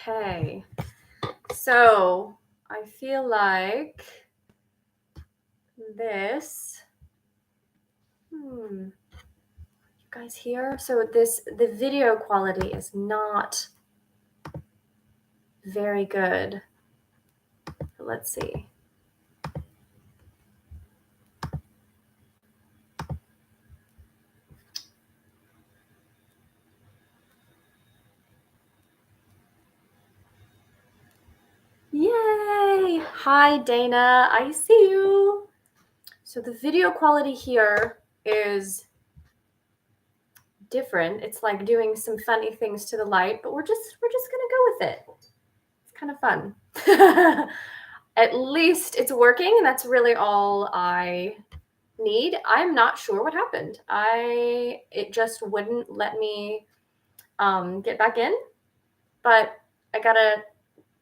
Okay, so I feel like this, you guys here? So the video quality is not very good. Let's see. Yay! Hi, Dana. I see you. So the video quality here is different. It's like doing some funny things to the light, but we're just gonna go with it. It's kind of fun. At least it's working, and that's really all I need. I'm not sure what happened. It just wouldn't let me get back in, but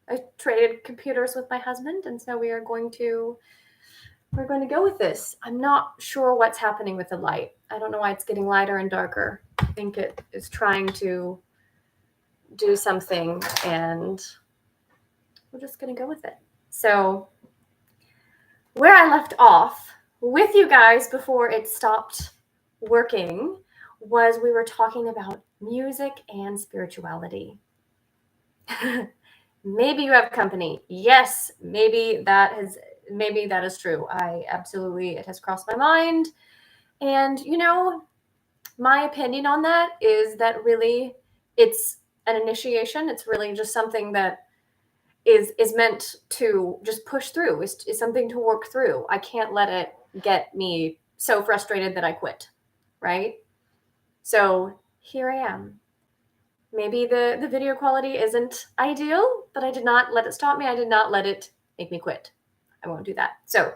I traded computers with my husband, and so we're going to go with this. I'm not sure what's happening with the light. I don't know why it's getting lighter and darker. I think it is trying to do something, and we're just going to go with it. So where I left off with you guys before it stopped working was we were talking about music and spirituality. Maybe you have company. Yes, maybe that is true. It has crossed my mind. And my opinion on that is that really it's an initiation. It's really just something that is meant to just push through, is something to work through. I can't let it get me so frustrated that I quit, right? So here I am. Maybe the video quality isn't ideal, but I did not let it stop me. I did not let it make me quit. I won't do that. So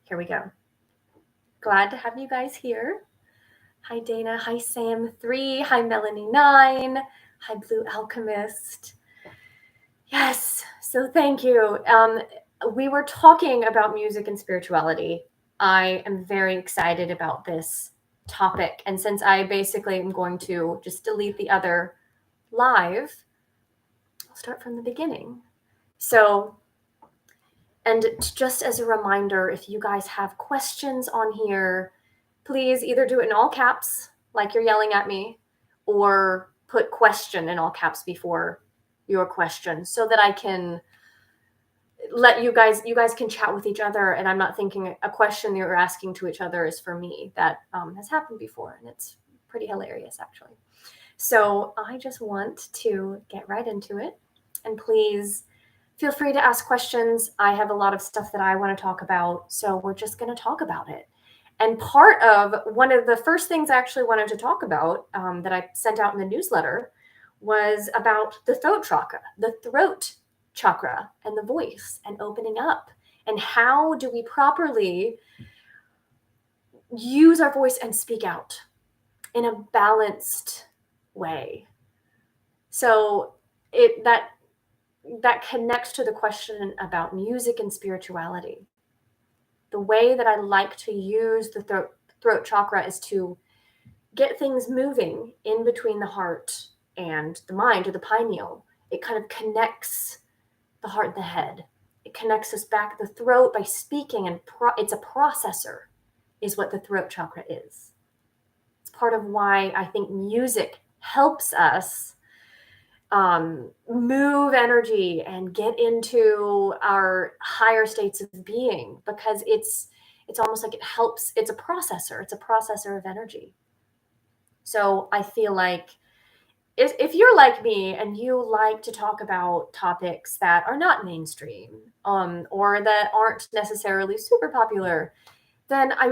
here we go. Glad to have you guys here. Hi, Dana. Hi, Sam3. Hi, Melanie9. Hi, Blue Alchemist. Yes. So thank you. We were talking about music and spirituality. I am very excited about this topic. And since I basically am going to just delete the other live, I'll start from the beginning. So, and just as a reminder, if you guys have questions on here, please either do it in all caps, like you're yelling at me, or put question in all caps before your question so that I can let you guys can chat with each other, and I'm not thinking a question you're asking to each other is for me. That has happened before, and it's pretty hilarious, actually. So I just want to get right into it, and please feel free to ask questions. I have a lot of stuff that I want to talk about, so we're just going to talk about it. And part of one of the first things I actually wanted to talk about that I sent out in the newsletter was about the throat chakra and the voice and opening up, and how do we properly use our voice and speak out in a balanced way. So that connects to the question about music and spirituality. The way that I like to use the throat chakra is to get things moving in between the heart and the mind, or the pineal. It kind of connects the heart and the head. It connects us back to the throat by speaking, and it's a processor, is what the throat chakra is. It's part of why I think music helps us move energy and get into our higher states of being, because it's almost like it helps. It's a processor. It's a processor of energy. So I feel like if you're like me and you like to talk about topics that are not mainstream, or that aren't necessarily super popular, then I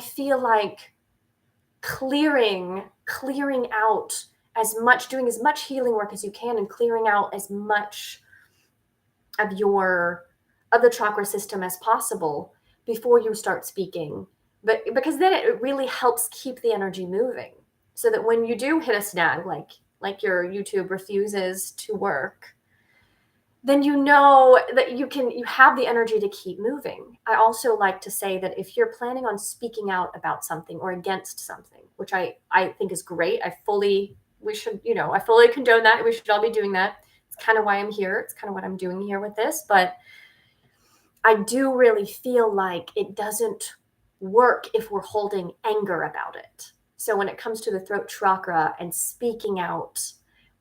feel like clearing out doing as much healing work as you can, and clearing out as much of the chakra system as possible before you start speaking. But because then it really helps keep the energy moving, so that when you do hit a snag, like your YouTube refuses to work, then you know that you have the energy to keep moving. I also like to say that if you're planning on speaking out about something or against something, which I think is great, I fully I fully condone that. We should all be doing that. It's kind of why I'm here. It's kind of what I'm doing here with this. But I do really feel like it doesn't work if we're holding anger about it. So when it comes to the throat chakra and speaking out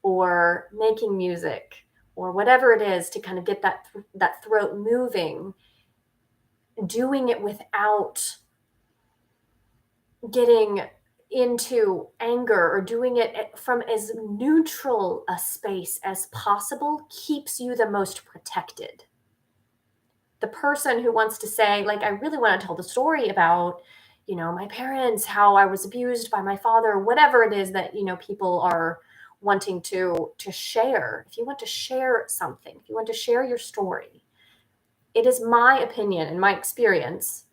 or making music or whatever it is to kind of get that throat moving, doing it without getting into anger or doing it from as neutral a space as possible keeps you the most protected. The person who wants to say, like, I really want to tell the story about, my parents, how I was abused by my father, whatever it is that, people are wanting to share. If you want to share something, if you want to share your story, it is my opinion and my experience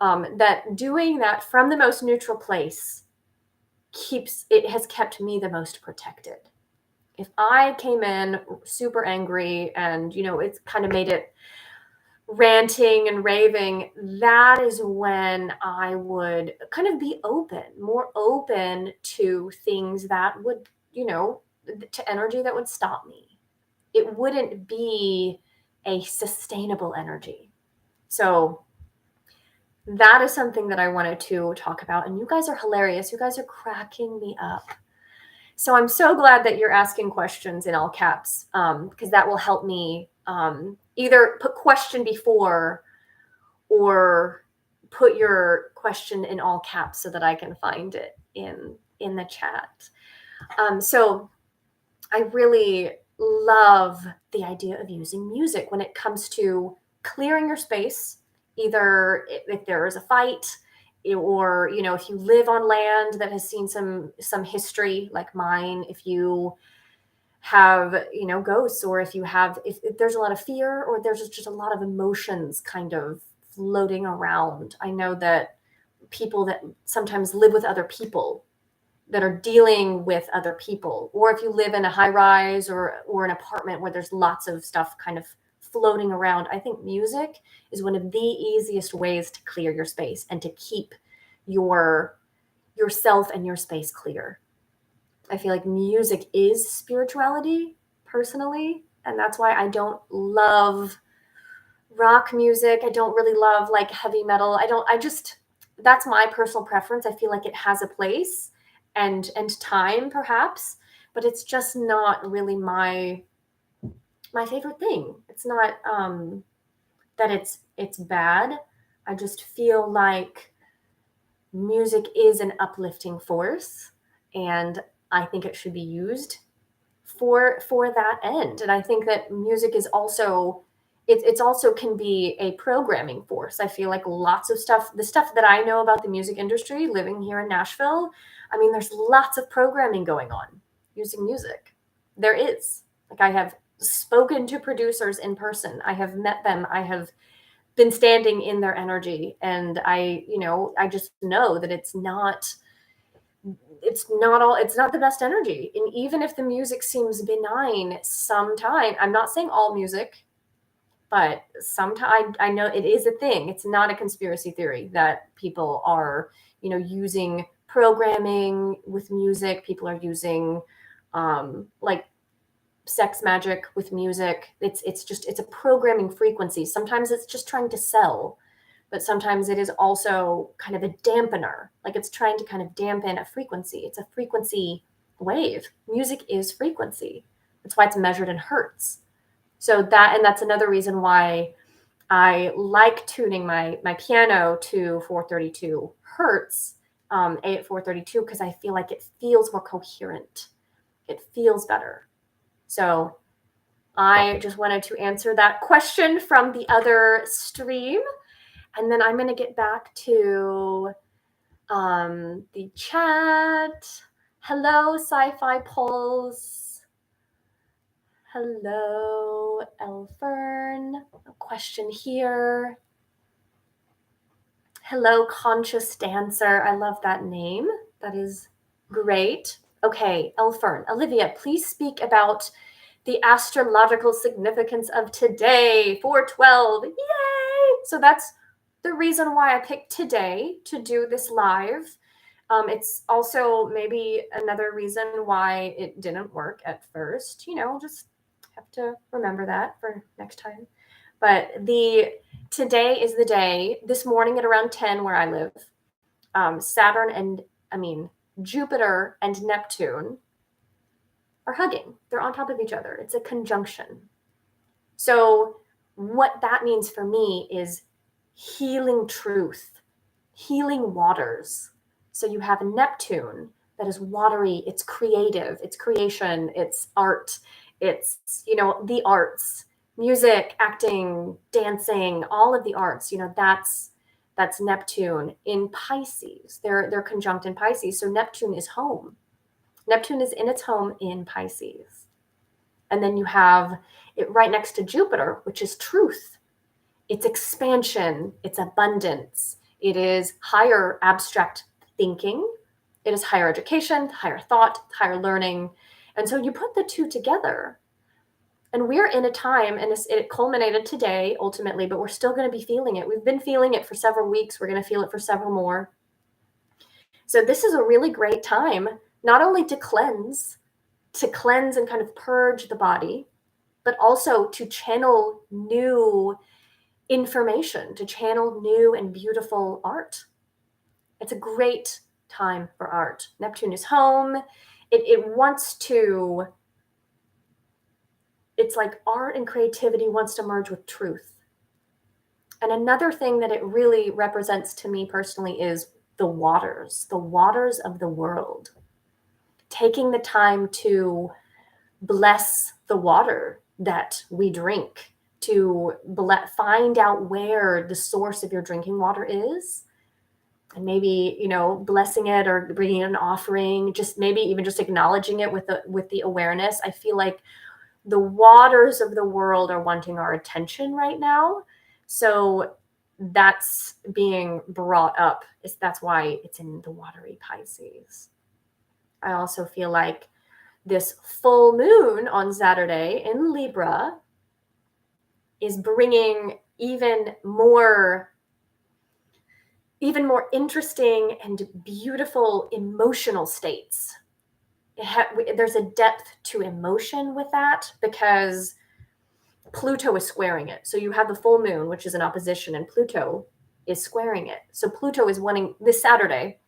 that doing that from the most neutral place has kept me the most protected. If I came in super angry and, it's kind of made it ranting and raving, that is when I would kind of be more open to things that would, to energy that would stop me. It wouldn't be a sustainable energy. So that is something that I wanted to talk about. And you guys are hilarious. You guys are cracking me up. So I'm so glad that you're asking questions in all caps, because that will help me either put question before or put your question in all caps so that I can find it in the chat. So I really love the idea of using music when it comes to clearing your space, either if there is a fight or, if you live on land that has seen some history like mine, if you have, ghosts, or if there's a lot of fear or there's just a lot of emotions kind of floating around. I know that people that sometimes live with other people that are dealing with other people, or if you live in a high rise or an apartment where there's lots of stuff kind of floating around, I think music is one of the easiest ways to clear your space and to keep yourself and your space clear. I feel like music is spirituality personally, and that's why I don't love rock music. I don't really love like heavy metal. That's my personal preference. I feel like it has a place and time perhaps, but it's just not really my favorite thing. It's not that it's bad. I just feel like music is an uplifting force, and I think it should be used for that end. And I think that music is also it's also can be a programming force. I feel like lots of the stuff that I know about the music industry living here in Nashville, I mean, there's lots of programming going on using music. There is. Like, I have spoken to producers in person. I have met them. I have been standing in their energy, and I just know that it's not the best energy. And even if the music seems benign, sometimes, I'm not saying all music, but sometimes I know it is a thing. It's not a conspiracy theory that people are, using programming with music. People are using like sex magic with music. It's a programming frequency. Sometimes it's just trying to sell, but sometimes it is also kind of a dampener. Like, it's trying to kind of dampen a frequency. It's a frequency wave. Music is frequency. That's why it's measured in hertz. So that's another reason why I like tuning my piano to 432 hertz, A at 432, because I feel like it feels more coherent. It feels better. So I just wanted to answer that question from the other stream. And then I'm going to get back to the chat. Hello, Sci-Fi Pulse. Hello, Elfern. A question here. Hello, Conscious Dancer. I love that name. That is great. Okay, Elfern. Olivia, please speak about the astrological significance of today, 4/12. Yay! So that's the reason why I picked today to do this live. It's also maybe another reason why it didn't work at first. Just have to remember that for next time. But today is the day. This morning at around 10 where I live, Saturn and Jupiter and Neptune are hugging. They're on top of each other. It's a conjunction. So what that means for me is healing truth, healing waters. So you have Neptune that is watery, it's creative, it's creation, it's art, it's, the arts, music, acting, dancing, all of the arts, that's Neptune in Pisces. They're conjunct in Pisces. So Neptune is home. Neptune is in its home in Pisces. And then you have it right next to Jupiter, which is truth. It's expansion, it's abundance, it is higher abstract thinking, it is higher education, higher thought, higher learning. And so you put the two together. And we're in a time, and it culminated today ultimately, but we're still going to be feeling it. We've been feeling it for several weeks. We're going to feel it for several more. So this is a really great time, not only to cleanse and kind of purge the body, but also to channel new information, to channel new and beautiful art. It's a great time for art. Neptune is home. It wants to, it's like art and creativity wants to merge with truth. And another thing that it really represents to me personally is the waters of the world. Taking the time to bless the water that we drink, to find out where the source of your drinking water is, and maybe blessing it or bringing an offering, just maybe even just acknowledging it with the awareness. I feel like the waters of the world are wanting our attention right now, so that's being brought up. That's why it's in the watery Pisces. I also feel like this full moon on Saturday in Libra is bringing even more interesting and beautiful emotional states. There's a depth to emotion with that because Pluto is squaring it. So you have the full moon, which is in opposition, and Pluto is squaring it. So Pluto is wanting this Saturday,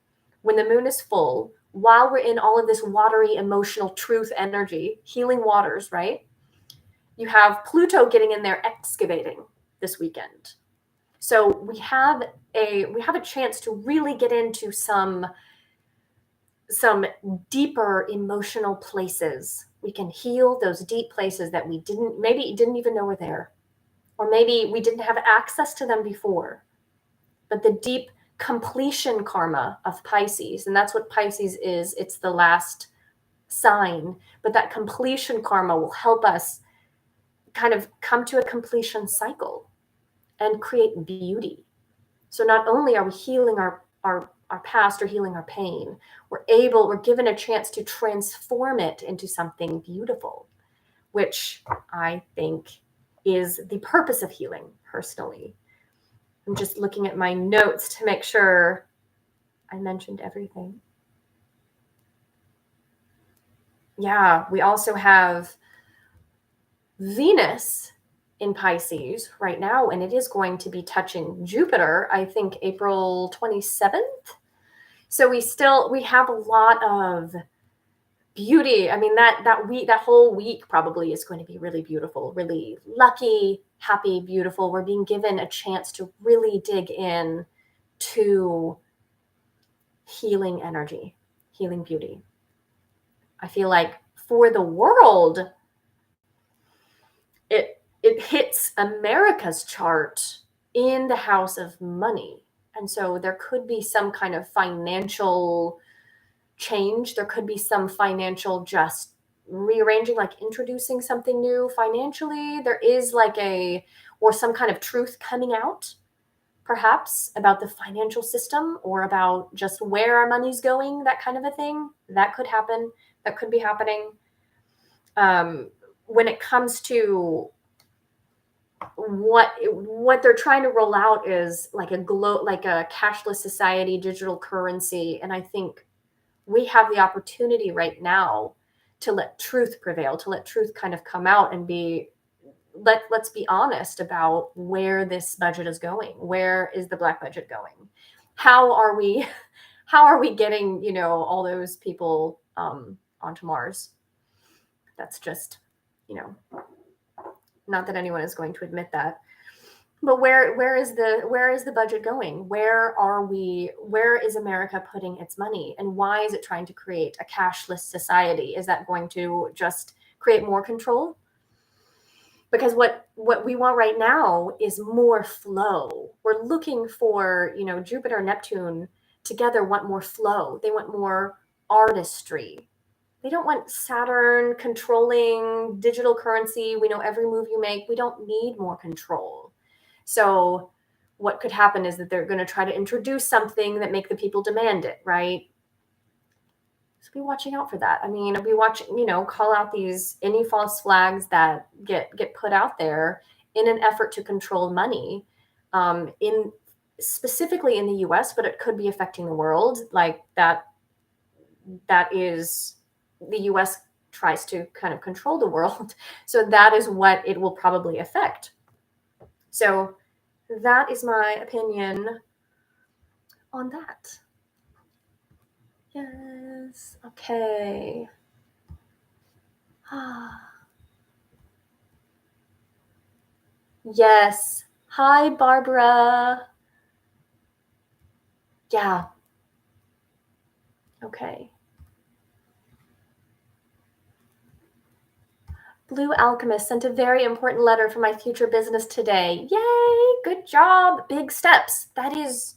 when the moon is full, while we're in all of this watery, emotional truth energy, healing waters, right? You have Pluto getting in there excavating this weekend. So we have a chance to really get into some deeper emotional places. We can heal those deep places that we didn't even know were there, or maybe we didn't have access to them before. But the deep completion karma of Pisces, and that's what Pisces is. It's the last sign, but that completion karma will help us kind of come to a completion cycle and create beauty. So not only are we healing our past or healing our pain, we're given a chance to transform it into something beautiful, which I think is the purpose of healing personally. I'm just looking at my notes to make sure I mentioned everything. Yeah, we also have Venus in Pisces right now, and it is going to be touching Jupiter, I think April 27th. So we have a lot of beauty. I mean, that whole week probably is going to be really beautiful, really lucky, happy, beautiful. We're being given a chance to really dig in to healing energy, healing beauty. I feel like for the world, it hits America's chart in the house of money. And so there could be some kind of financial change. There could be some financial just rearranging, like introducing something new financially. There is or some kind of truth coming out, perhaps, about the financial system or about just where our money's going, that kind of a thing. That could happen. That could be happening. When it comes to what they're trying to roll out is like a cashless society, digital currency. And I think we have the opportunity right now to let truth prevail, to let truth kind of come out and let's be honest about where this budget is going. Where is the black budget going? How are we getting, all those people onto Mars? That's just, not that anyone is going to admit that. But where is the budget going? Where is America putting its money? And why is it trying to create a cashless society? Is that going to just create more control? Because what we want right now is more flow. We're looking for, Jupiter and Neptune together want more flow. They want more artistry. They don't want Saturn controlling digital currency. We know every move you make. We don't need more control. So what could happen is that they're going to try to introduce something that make the people demand it, right? So be watching out for that. I mean, be watching, call out any false flags that get put out there in an effort to control money, specifically in the US, but it could be affecting the world. Like that is the US tries to kind of control the world. So that is what it will probably affect. So that is my opinion on that. Yes. Okay. Yes. Hi, Barbara. Yeah. Okay. Blue Alchemist sent a very important letter for my future business today. Yay! Good job. Big steps. That is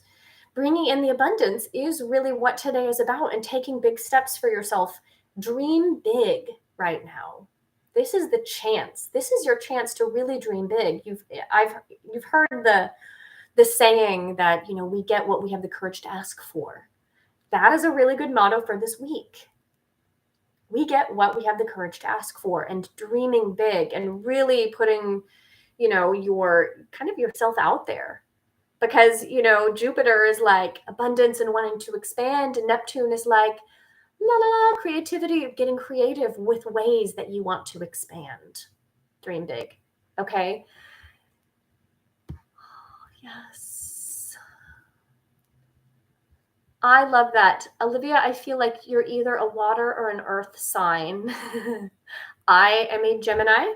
bringing in the abundance is really what today is about, and taking big steps for yourself. Dream big right now. This is the chance. This is your chance to really dream big. You've heard the saying that, we get what we have the courage to ask for. That is a really good motto for this week. We get what we have the courage to ask for, and dreaming big and really putting, your kind of yourself out there. Because, Jupiter is like abundance and wanting to expand, and Neptune is like, creativity, getting creative with ways that you want to expand. Dream big. Okay. Yes. I love that. Olivia, I feel like you're either a water or an earth sign. I am a Gemini,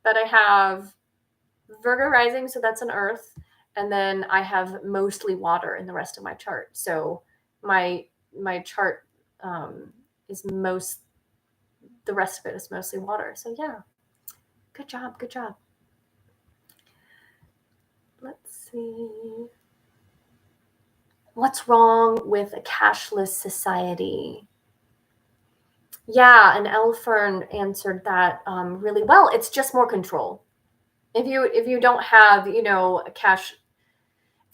but I have Virgo rising, so that's an earth. And then I have mostly water in the rest of my chart. So my chart the rest of it is mostly water. So yeah, good job. Let's see. What's wrong with a cashless society? Yeah, and Elfern answered that really well. It's just more control. If you don't have, if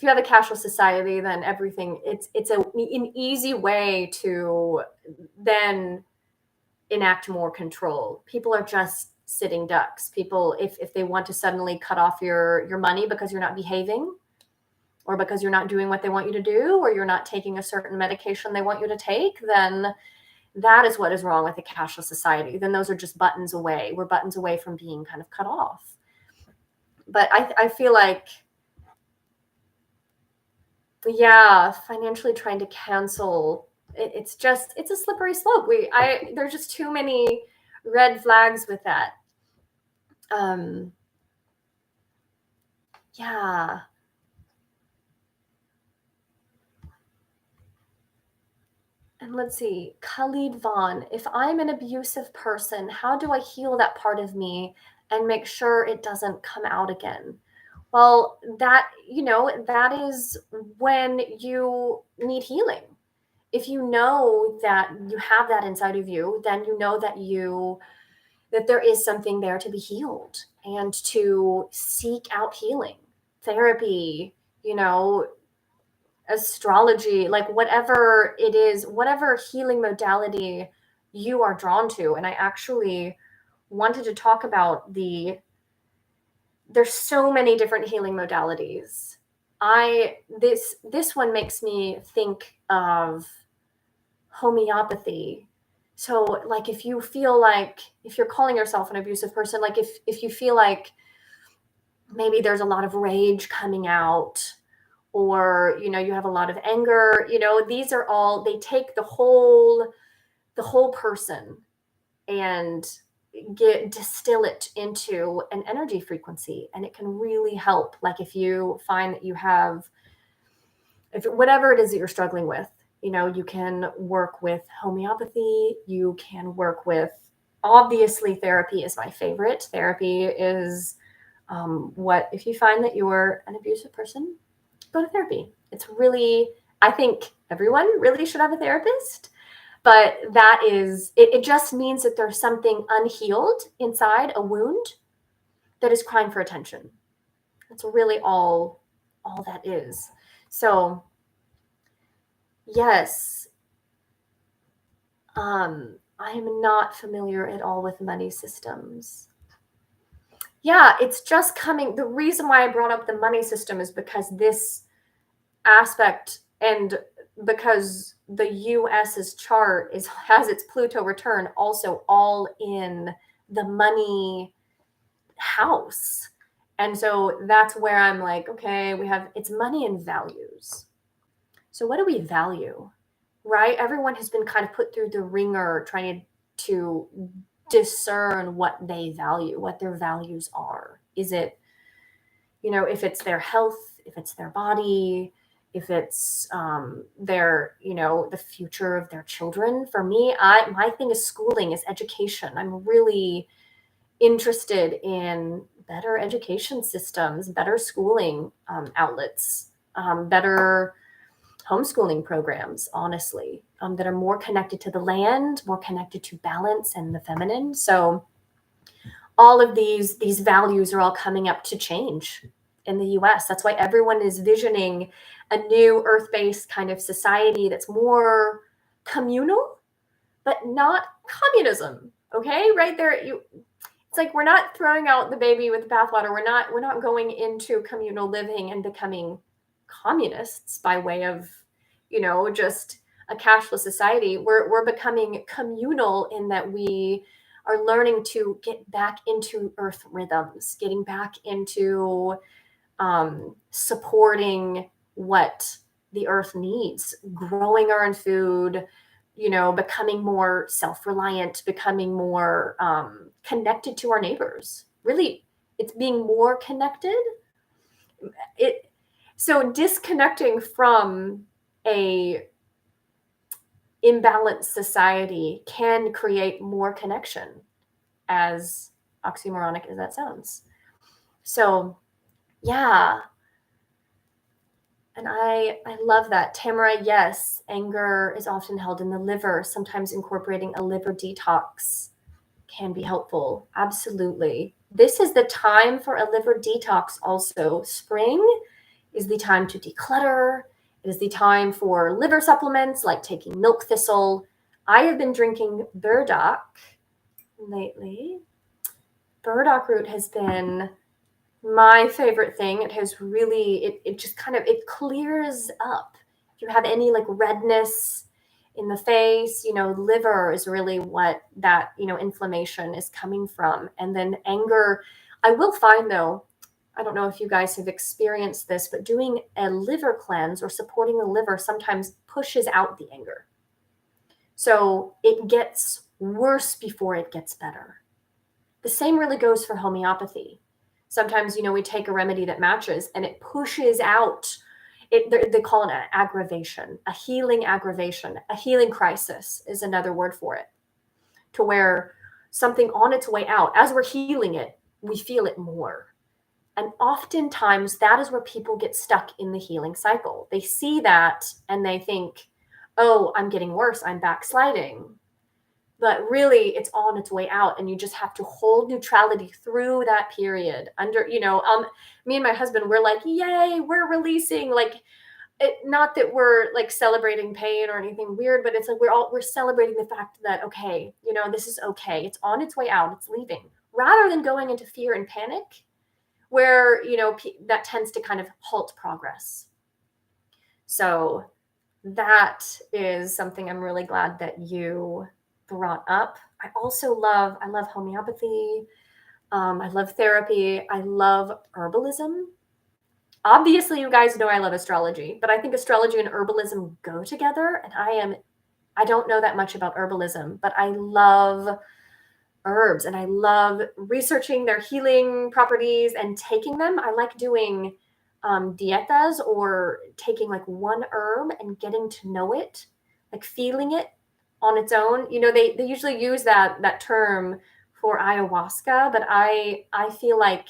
you have a cashless society, then everything, it's an easy way to then enact more control. People are just sitting ducks. People, if they want to suddenly cut off your money because you're not behaving, or because you're not doing what they want you to do, or you're not taking a certain medication they want you to take, then that is what is wrong with a cashless society. Then those are just buttons away. We're buttons away from being kind of cut off. But I feel like, yeah, financially trying to cancel, it's a slippery slope. There's just too many red flags with that. Yeah. And let's see, Khalid Vaughn, if I'm an abusive person, how do I heal that part of me and make sure it doesn't come out again? Well, that is when you need healing. If you know that you have that inside of you, then you know that there is something there to be healed, and to seek out healing, therapy, astrology, like whatever it is, whatever healing modality you are drawn to. And I actually wanted to talk about the there's so many different healing modalities. This one makes me think of homeopathy. So like if you feel like, if you're calling yourself an abusive person, like if you feel like maybe there's a lot of rage coming out, or you have a lot of anger, these are all, they take the whole person and distill it into an energy frequency, and it can really help. Like if you find that you have, if whatever it is that you're struggling with, you can work with homeopathy, you can work with, obviously therapy is my favorite. Therapy is what, if you find that you're an abusive person, go to therapy. It's really, I think everyone really should have a therapist, but that is, it just means that there's something unhealed inside, a wound that is crying for attention. That's really all that is. So yes, I am not familiar at all with money systems. Yeah, it's just coming. The reason why I brought up the money system is because this aspect, and because the US's chart has its Pluto return also all in the money house. And so that's where I'm like, okay, it's money and values. So what do we value? Right? Everyone has been kind of put through the ringer trying to discern what they value, what their values are. Is it, if it's their health, if it's their body, if it's their, the future of their children. For me, my thing is schooling, is education. I'm really interested in better education systems, better schooling outlets, better homeschooling programs, honestly, that are more connected to the land, more connected to balance and the feminine. So all of these values are all coming up to change in the US. That's why everyone is visioning a new earth-based kind of society that's more communal, but not communism. Okay, right there, it's like we're not throwing out the baby with the bathwater. We're not going into communal living and becoming communists by way of, just a cashless society. We're becoming communal in that we are learning to get back into earth rhythms, getting back into supporting what the earth needs, growing our own food, becoming more self-reliant, becoming more connected to our neighbors. Really, it's being more connected. So disconnecting from a imbalanced society can create more connection, as oxymoronic as that sounds. So yeah. And I love that. Tamara, yes, anger is often held in the liver. Sometimes incorporating a liver detox can be helpful. Absolutely. This is the time for a liver detox also. Spring is the time to declutter. It is the time for liver supplements like taking milk thistle. I have been drinking burdock lately. Burdock root has been my favorite thing. It has really, it just kind of, it clears up. If you have any like redness in the face, liver is really what that, inflammation is coming from. And then anger, I will find though, I don't know if you guys have experienced this, but doing a liver cleanse or supporting the liver sometimes pushes out the anger. So it gets worse before it gets better. The same really goes for homeopathy. Sometimes, we take a remedy that matches and it pushes out, they call it an aggravation, a healing aggravation, a healing crisis is another word for it, to where something on its way out, as we're healing it, we feel it more. And oftentimes that is where people get stuck in the healing cycle. They see that and they think, oh, I'm getting worse, I'm backsliding. But really it's on its way out, and you just have to hold neutrality through that period. Me and my husband, we're like, yay, we're releasing, like, not that we're like celebrating pain or anything weird, but it's like we're celebrating the fact that, okay, this is okay, it's on its way out, it's leaving, rather than going into fear and panic, where, that tends to kind of halt progress. So that is something I'm really glad that you brought up. I love homeopathy. I love therapy. I love herbalism. Obviously, you guys know I love astrology, but I think astrology and herbalism go together. And I don't know that much about herbalism, but I love herbs and I love researching their healing properties and taking them. I like doing dietas, or taking like one herb and getting to know it, like feeling it on its own. They usually use that term for ayahuasca, but I feel like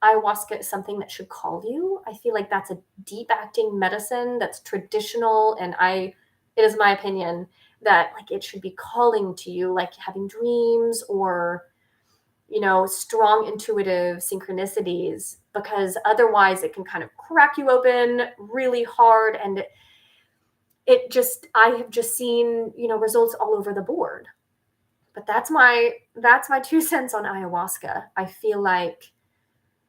ayahuasca is something that should call you. I feel like that's a deep acting medicine that's traditional, and it is my opinion that like it should be calling to you, like having dreams or strong intuitive synchronicities, because otherwise it can kind of crack you open really hard. And I have just seen, results all over the board. But that's my 2 cents on ayahuasca. I feel like,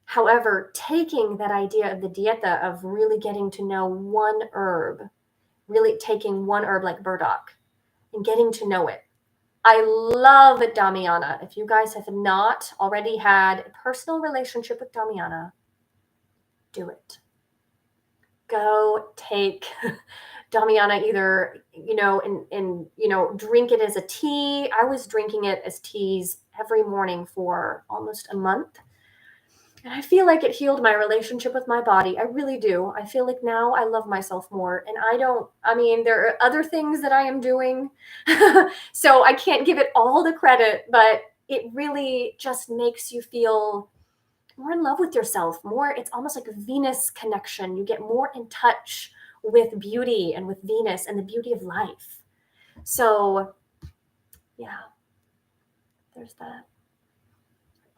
however, taking that idea of the dieta, of really getting to know one herb, really taking one herb like burdock and getting to know it. I love Damiana. If you guys have not already had a personal relationship with Damiana, do it. Go take Damiana, either, and drink it as a tea. I was drinking it as teas every morning for almost a month. And I feel like it healed my relationship with my body. I really do. I feel like now I love myself more. And there are other things that I am doing. So I can't give it all the credit, but it really just makes you feel more in love with yourself. More, it's almost like a Venus connection. You get more in touch with beauty and with Venus and the beauty of life. So yeah, there's that.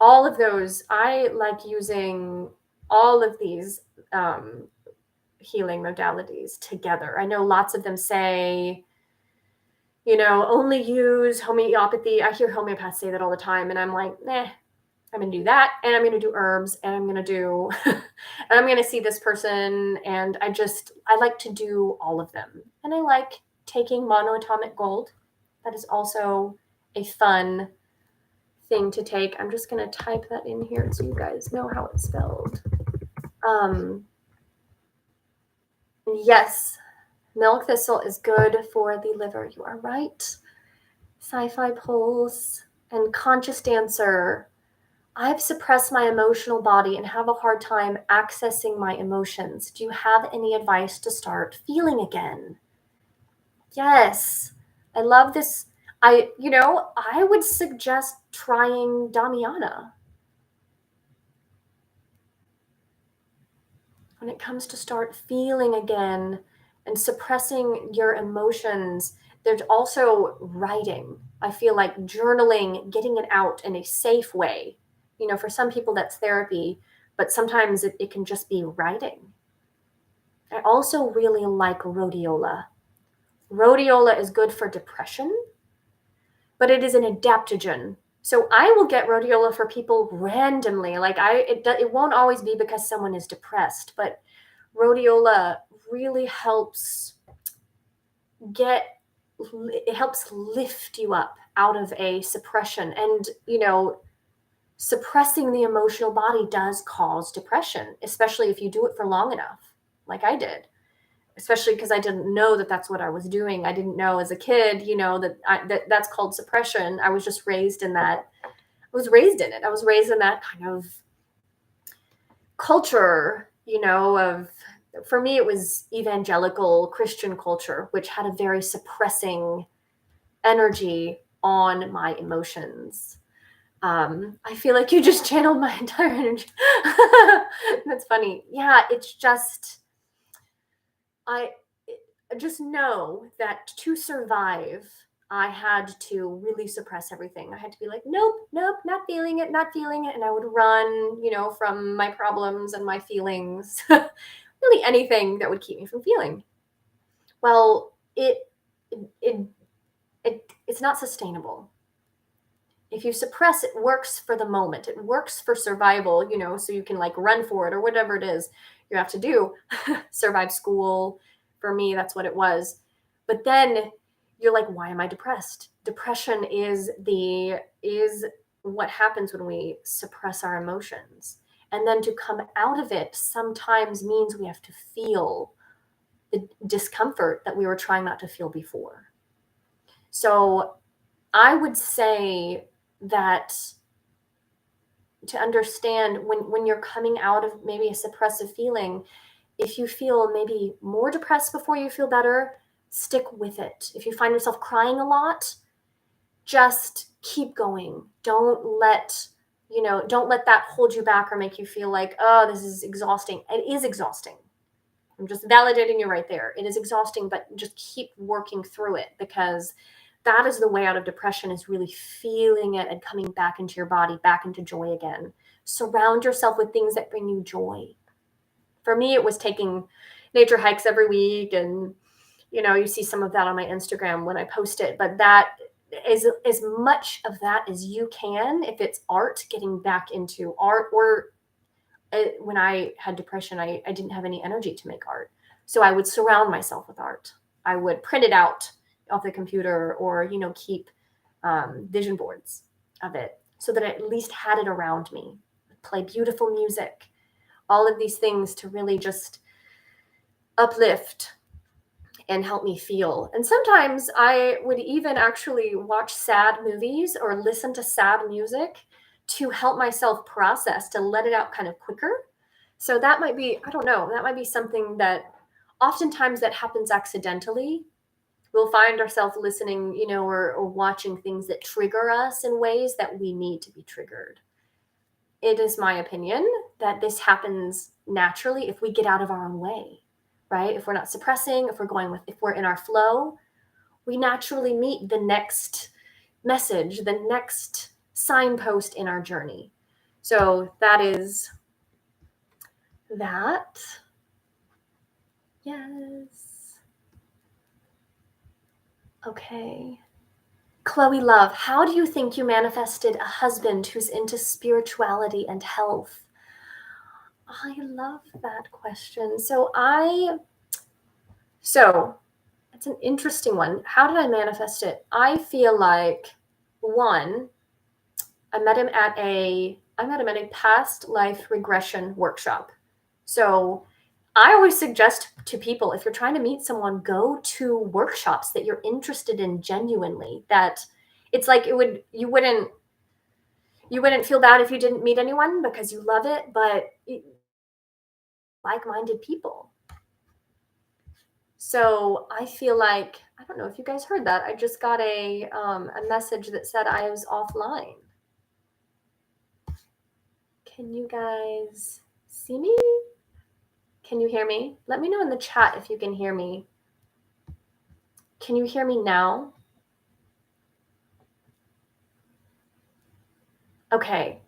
All of those, I like using all of these healing modalities together. I know lots of them say, only use homeopathy. I hear homeopaths say that all the time. And I'm like, I'm going to do that. And I'm going to do herbs. And I'm going to do, and I'm going to see this person. And I like to do all of them. And I like taking monoatomic gold. That is also a fun thing to take. I'm just going to type that in here so you guys know how it's spelled. Yes, milk thistle is good for the liver. You are right. Sci-fi pulse and conscious dancer. I've suppressed my emotional body and have a hard time accessing my emotions. Do you have any advice to start feeling again? Yes, I love this. I would suggest trying Damiana. When it comes to start feeling again and suppressing your emotions, there's also writing. I feel like journaling, getting it out in a safe way. For some people that's therapy, but sometimes it can just be writing. I also really like rhodiola. Rhodiola is good for depression, but it is an adaptogen. So I will get rhodiola for people randomly. Like it won't always be because someone is depressed, but rhodiola really helps lift you up out of a suppression. And, suppressing the emotional body does cause depression, especially if you do it for long enough, like I did. Especially because I didn't know that that's what I was doing. I didn't know as a kid, that's called suppression. I was just raised in that. I was raised in it. I was raised in that kind of culture, for me, it was evangelical Christian culture, which had a very suppressing energy on my emotions. I feel like you just channeled my entire energy. That's funny. Yeah, it's just, I just know that to survive, I had to really suppress everything. I had to be like, nope, not feeling it. And I would run, from my problems and my feelings, really anything that would keep me from feeling. Well, it's not sustainable. If you suppress, it works for the moment. It works for survival, so you can like run for it or whatever it is you have to do. Survive school. For me, that's what it was. But then you're like, why am I depressed? Depression is what happens when we suppress our emotions. And then to come out of it sometimes means we have to feel the discomfort that we were trying not to feel before. So I would say that to understand when you're coming out of maybe a suppressive feeling, if you feel maybe more depressed before you feel better, stick with it. If you find yourself crying a lot, just keep going. Don't let that hold you back or make you feel like, oh, this is exhausting. It is exhausting. I'm just validating you right there. It is exhausting, but just keep working through it, because that is the way out of depression, is really feeling it and coming back into your body, back into joy again. Surround yourself with things that bring you joy. For me, it was taking nature hikes every week. And, you see some of that on my Instagram when I post it, but that is as much of that as you can. If it's art, getting back into art, or when I had depression, I didn't have any energy to make art. So I would surround myself with art. I would print it out off the computer, or, keep vision boards of it so that I at least had it around me. Play beautiful music, all of these things to really just uplift and help me feel. And sometimes I would even actually watch sad movies or listen to sad music to help myself process, to let it out kind of quicker. So that might be, I don't know, that might be something that oftentimes that happens accidentally. We'll find ourselves listening, or watching things that trigger us in ways that we need to be triggered. It is my opinion that this happens naturally if we get out of our own way, right? If we're not suppressing, if we're in our flow, we naturally meet the next message, the next signpost in our journey. So that is that. Yes. Okay. Chloe Love, how do you think you manifested a husband who's into spirituality and health? I love that question. So it's an interesting one. How did I manifest it? I feel like, one, I met him at a past life regression workshop. So I always suggest to people, if you're trying to meet someone, go to workshops that you're interested in genuinely. That it's like you wouldn't feel bad if you didn't meet anyone because you love it, but like-minded people. So I feel like, I don't know if you guys heard that. I just got a message that said I was offline. Can you guys see me? Can you hear me? Let me know in the chat if you can hear me. Can you hear me now? Okay,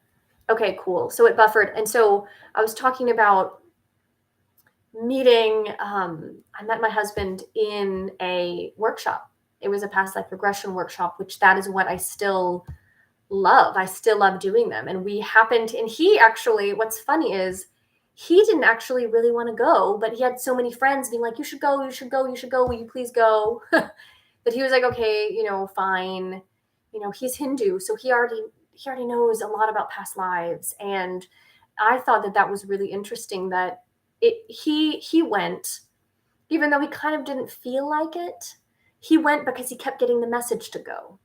cool. So it buffered. And so I was talking about meeting, I met my husband in a workshop. It was a past life regression workshop, which that is what I still love. I still love doing them. And he actually, what's funny is he didn't actually really want to go, but he had so many friends being like, you should go, will you please go? But he was like, okay, fine. He's Hindu, so he already knows a lot about past lives. And I thought that was really interesting that he went, even though he kind of didn't feel like it. He went because he kept getting the message to go.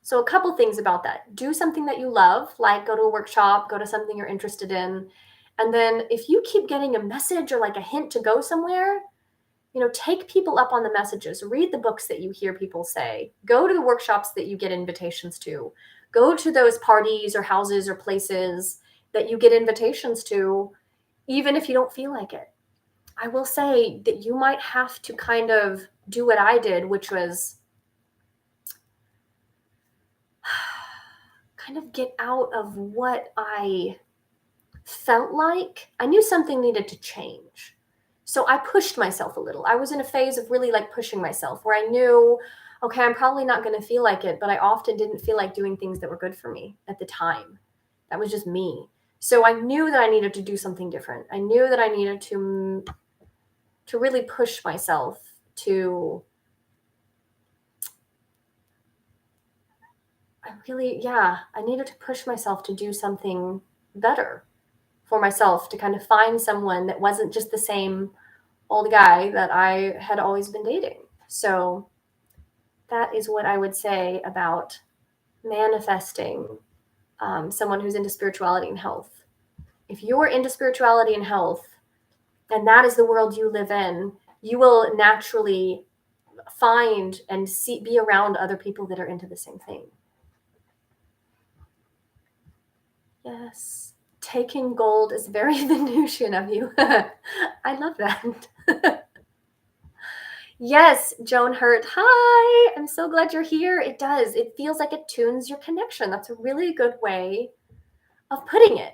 So a couple things about that. Do something that you love, like go to a workshop, go to something you're interested in. And then if you keep getting a message or like a hint to go somewhere, take people up on the messages, read the books that you hear people say, go to the workshops that you get invitations to, go to those parties or houses or places that you get invitations to, even if you don't feel like it. I will say that you might have to kind of do what I did, which was kind of get out of what I felt like. I knew something needed to change. So I pushed myself a little. I was in a phase of really like pushing myself, where I knew okay, I'm probably not going to feel like it, but I often didn't feel like doing things that were good for me at the time. That was just me. So I knew that I needed to do something different. I knew that I needed to really push myself to, I needed to push myself to do something better for myself, to kind of find someone that wasn't just the same old guy that I had always been dating. So that is what I would say about manifesting someone who's into spirituality and health. If you're into spirituality and health, and that is the world you live in, you will naturally find and be around other people that are into the same thing. Yes. Taking gold is very Venusian of you. I love that. Yes, Joan Hurt. Hi, I'm so glad you're here. It does. It feels like it tunes your connection. That's a really good way of putting it.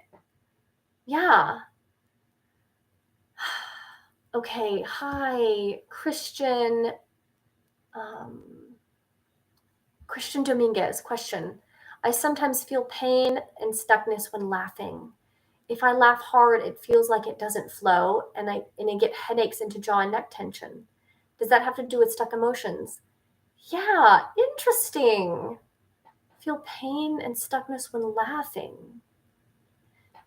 Yeah. Okay. Hi, Christian. Christian Dominguez. Question. I sometimes feel pain and stuckness when laughing. If I laugh hard, it feels like it doesn't flow, and I get headaches into jaw and neck tension. Does that have to do with stuck emotions? Yeah, interesting. Feel pain and stuckness when laughing.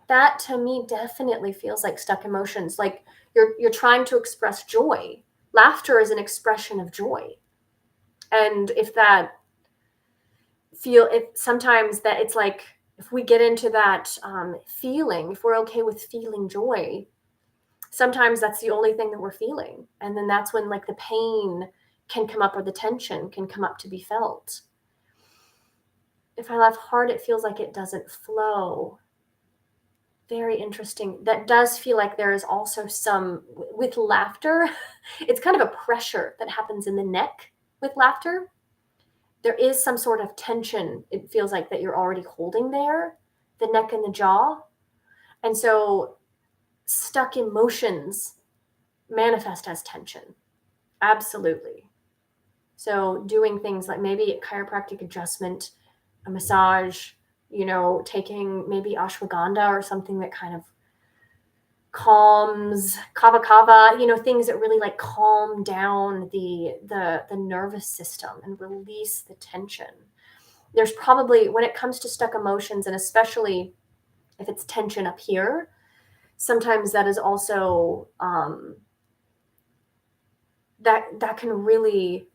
That to me definitely feels like stuck emotions. Like you're trying to express joy. Laughter is an expression of joy. And if sometimes that it's like, if we get into that feeling, if we're okay with feeling joy, sometimes that's the only thing that we're feeling. And then that's when like the pain can come up, or the tension can come up to be felt. If I laugh hard, it feels like it doesn't flow. Very interesting. That does feel like there is also some, with laughter, it's kind of a pressure that happens in the neck with laughter. There is some sort of tension, it feels like, that you're already holding there, the neck and the jaw. And so stuck emotions manifest as tension. Absolutely. So doing things like maybe a chiropractic adjustment, a massage, taking maybe ashwagandha or something that kind of calms, kava, things that really like calm down the nervous system and release the tension. There's probably, when it comes to stuck emotions, and especially if it's tension up here, sometimes that is also that can really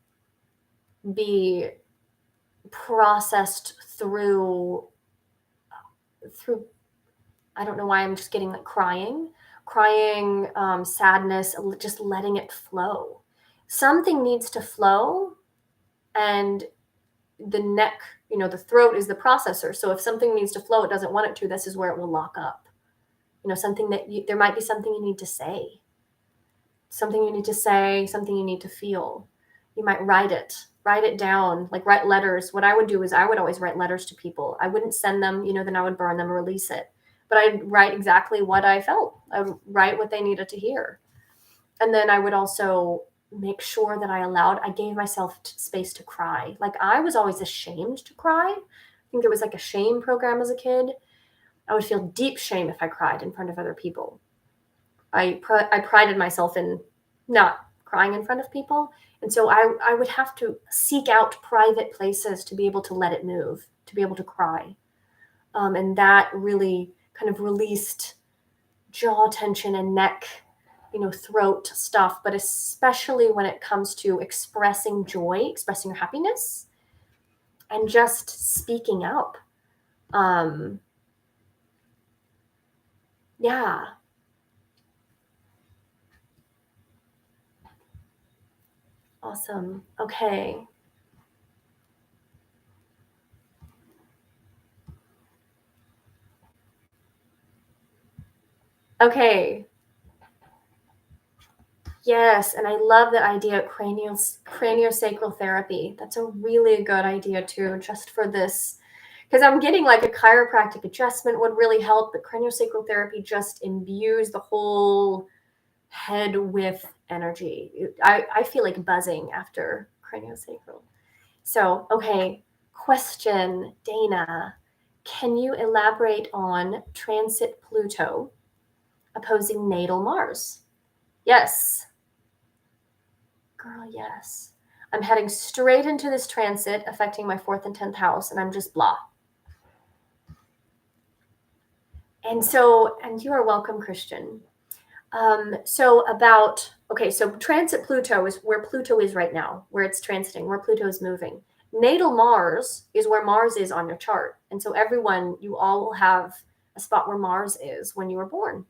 be processed through I don't know why I'm just getting like crying, sadness, just letting it flow. Something needs to flow, and the neck, the throat is the processor. So if something needs to flow, it doesn't want it to. This is where it will lock up. Something that there might be something you need to say, something you need to feel. You might write it down, like write letters. What I would do is I would always write letters to people. I wouldn't send them, then I would burn them, release it. But I'd write exactly what I felt. I would write what they needed to hear. And then I would also make sure that I gave myself space to cry. Like I was always ashamed to cry. I think there was like a shame program as a kid. I would feel deep shame if I cried in front of other people. I prided myself in not crying in front of people. And so I would have to seek out private places to be able to let it move, to be able to cry. And that really kind of released jaw tension and neck, throat stuff, but especially when it comes to expressing joy, expressing your happiness, and just speaking up. Yeah. Awesome. Okay. Okay. Yes, and I love that idea of craniosacral therapy. That's a really good idea too, just for this, because I'm getting like a chiropractic adjustment would really help, but craniosacral therapy just imbues the whole head with energy. I feel like buzzing after craniosacral. So, okay, question, Dana. Can you elaborate on transit Pluto opposing natal Mars? Yes. Girl, yes. I'm heading straight into this transit affecting my 4th and 10th house, and I'm just blah. And you are welcome, Christian. So transit Pluto is where Pluto is right now, where it's transiting, where Pluto is moving. Natal Mars is where Mars is on your chart. And so you all will have a spot where Mars is when you were born.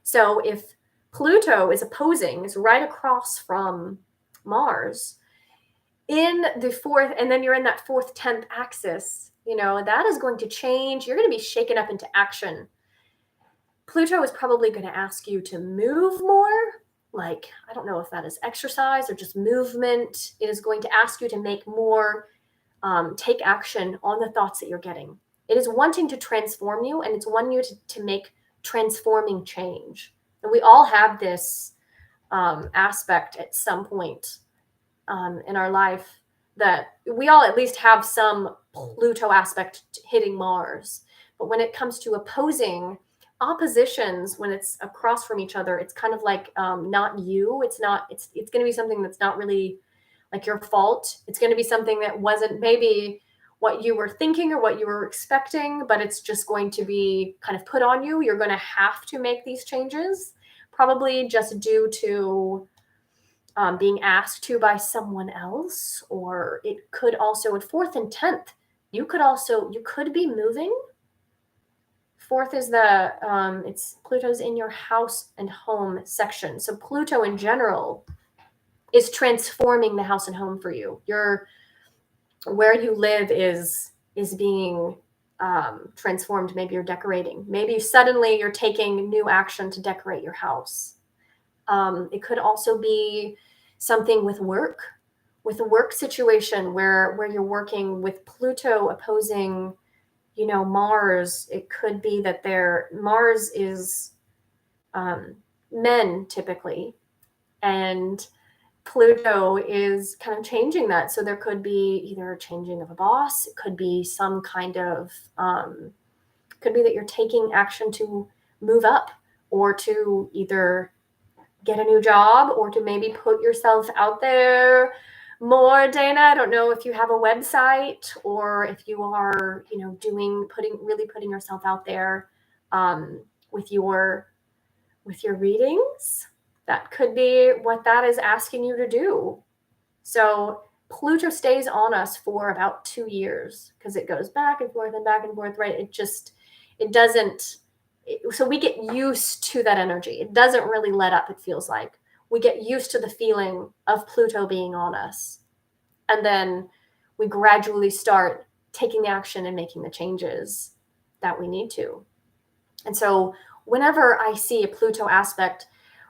So if Pluto is right across from Mars in the 4th, and then you're in that 4th, 10th axis, that is going to change. You're going to be shaken up into action. Pluto is probably going to ask you to move more. Like, I don't know if that is exercise or just movement. It is going to ask you to make more, take action on the thoughts that you're getting. It is wanting to transform you, and it's wanting you to make transforming change. And we all have this aspect at some point in our life that we all at least have some Pluto aspect hitting Mars. But when it comes to oppositions, when it's across from each other, it's kind of like not you. It's going to be something that's not really like your fault. It's going to be something that wasn't maybe what you were thinking or what you were expecting, but it's just going to be kind of put on you. You're going to have to make these changes, probably just due to being asked to by someone else, or it could also at 4th and 10th, you could be moving. 4th is it's Pluto's in your house and home section. So Pluto in general is transforming the house and home for you. Where you live is being transformed. Maybe you're decorating. Maybe suddenly you're taking new action to decorate your house. It could also be something with work, with a work situation where you're working with Pluto opposing, Mars. It could be that Mars is men typically, and Pluto is kind of changing that. So there could be either a changing of a boss. It could be some kind of, could be that you're taking action to move up, or to either get a new job, or to maybe put yourself out there more. Dana, I don't know if you have a website, or if you are, putting yourself out there with your readings. That could be what that is asking you to do. So Pluto stays on us for about 2 years, because it goes back and forth, right? It doesn't. So we get used to that energy. It doesn't really let up, it feels like. We get used to the feeling of Pluto being on us. And then we gradually start taking action and making the changes that we need to. And so whenever I see a Pluto aspect,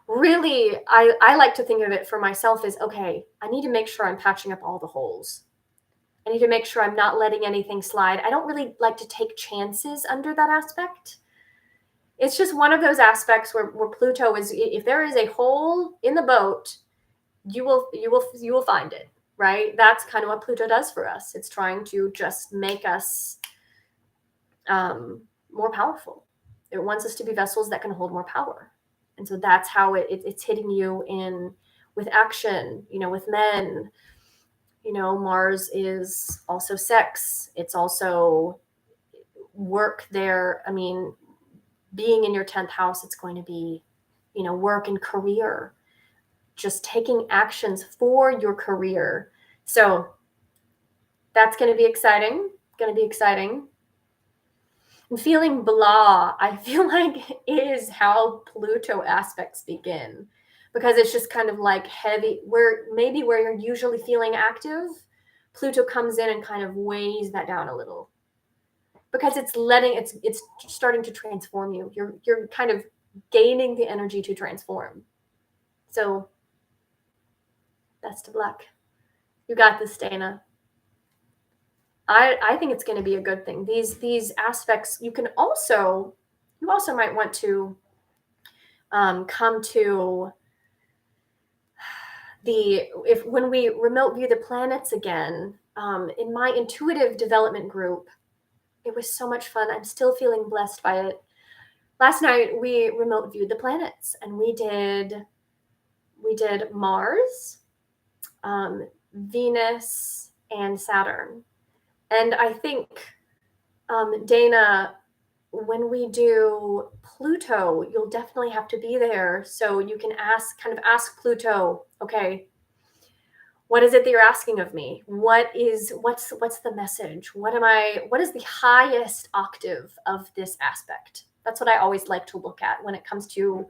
really, I like to think of it for myself as, okay, I need to make sure I'm patching up all the holes. I need to make sure I'm not letting anything slide. I don't really like to take chances under that aspect. It's just one of those aspects where Pluto is, if there is a hole in the boat, you will find it, right? That's kind of what Pluto does for us. It's trying to just make us more powerful. It wants us to be vessels that can hold more power. And so that's how it's hitting you in with action, with men. Mars is also sex. It's also work there. I mean, being in your 10th house, it's going to be, work and career, just taking actions for your career. So that's going to be exciting. And feeling blah, I feel like, is how Pluto aspects begin, because it's just kind of like heavy, where you're usually feeling active, Pluto comes in and kind of weighs that down a little, because it's starting to transform you. You're kind of gaining the energy to transform. So best of luck. You got this, Dana. I think it's going to be a good thing. These aspects, you also might want to come to when we remote view the planets again, in my intuitive development group, it was so much fun. I'm still feeling blessed by it. Last night we remote viewed the planets, and we did Mars, Venus, and Saturn. And I think, Dana, when we do Pluto, you'll definitely have to be there so you can ask Pluto, okay, what is it that you're asking of me? What's the message? What is the highest octave of this aspect? That's what I always like to look at when it comes to,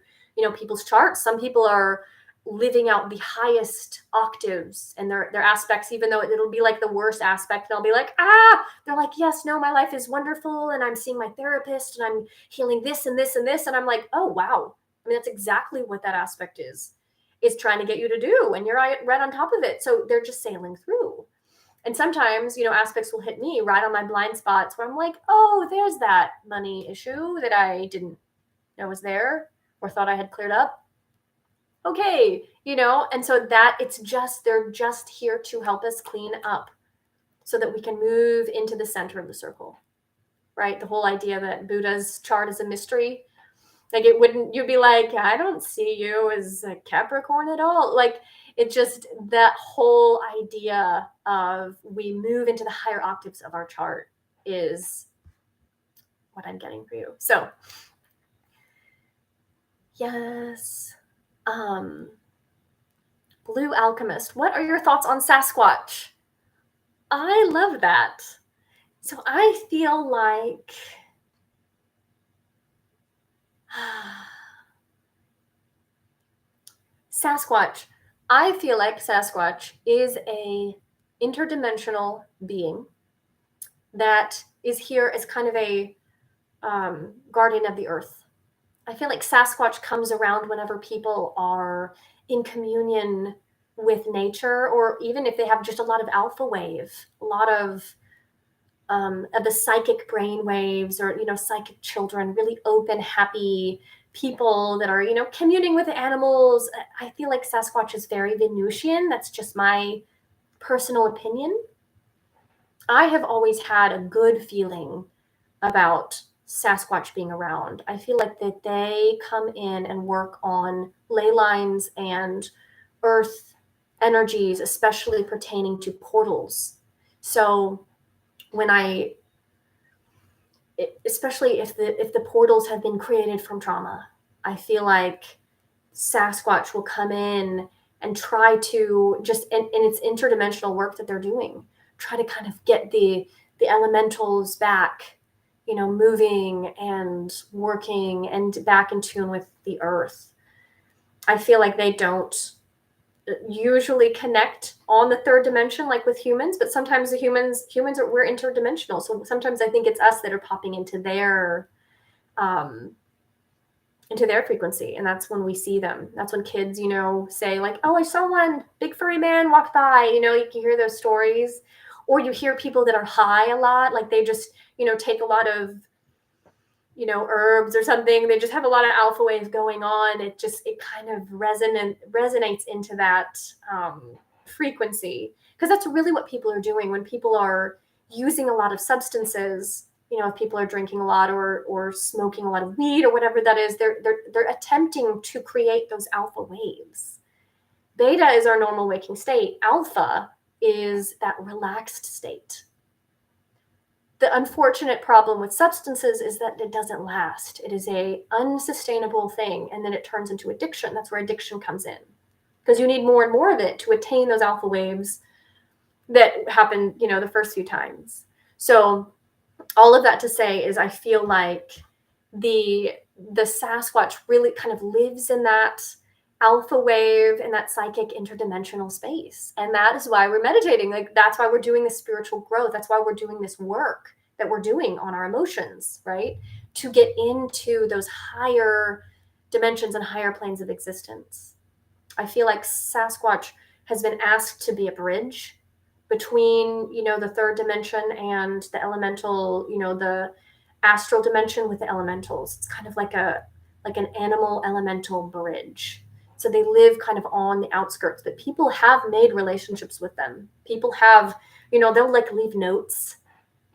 people's charts. Some people are living out the highest octaves and their aspects, even though it'll be like the worst aspect. They'll be like, they're like, yes, no, my life is wonderful, and I'm seeing my therapist, and I'm healing this and this and this. And I'm like, oh, wow. I mean, that's exactly what that aspect is trying to get you to do, and you're right on top of it. So they're just sailing through. And sometimes, aspects will hit me right on my blind spots where I'm like, oh, there's that money issue that I didn't know was there or thought I had cleared up. Okay, and so that they're just here to help us clean up so that we can move into the center of the circle, right? The whole idea that Buddha's chart is a mystery. Like, you'd be like, I don't see you as a Capricorn at all. Like, it just, that whole idea of we move into the higher octaves of our chart is what I'm getting for you. So, yes. Blue Alchemist, what are your thoughts on Sasquatch? I love that. So I feel like Sasquatch is a interdimensional being that is here as kind of a guardian of the earth. I feel like Sasquatch comes around whenever people are in communion with nature, or even if they have just a lot of alpha wave, a lot of the psychic brain waves, or psychic children, really open, happy people that are communing with animals. I feel like Sasquatch is very Venusian. That's just my personal opinion. I have always had a good feeling about Sasquatch being around. I feel like that they come in and work on ley lines and earth energies, especially pertaining to portals. So especially if the portals have been created from trauma, I feel like Sasquatch will come in and try to just, in its interdimensional work that they're doing, try to kind of get the elementals back, moving and working and back in tune with the earth. I feel like they don't usually connect on the third dimension like with humans, but sometimes we're interdimensional. So sometimes I think it's us that are popping into their frequency, and that's when we see them. That's when kids, say like, oh, I saw one big furry man walk by. You can hear those stories, or you hear people that are high a lot, like they just take a lot of herbs or something. They just have a lot of alpha wave going on. It kind of resonates into that frequency, because that's really what people are doing when people are using a lot of substances. If people are drinking a lot or smoking a lot of weed or whatever that is, they're attempting to create those alpha waves. Beta is our normal waking state. Alpha is that relaxed state. The unfortunate problem with substances is that it doesn't last. It is a unsustainable thing, and then it turns into addiction. That's where addiction comes in, because you need more and more of it to attain those alpha waves that happen, the first few times. So all of that to say is I feel like the Sasquatch really kind of lives in that alpha wave and that psychic interdimensional space. And that is why we're meditating. Like, that's why we're doing this spiritual growth. That's why we're doing this work that we're doing on our emotions, right? To get into those higher dimensions and higher planes of existence. I feel like Sasquatch has been asked to be a bridge between, the third dimension and the elemental, the astral dimension with the elementals. It's kind of like an animal elemental bridge. So they live kind of on the outskirts, but people have made relationships with them. People have, they'll like leave notes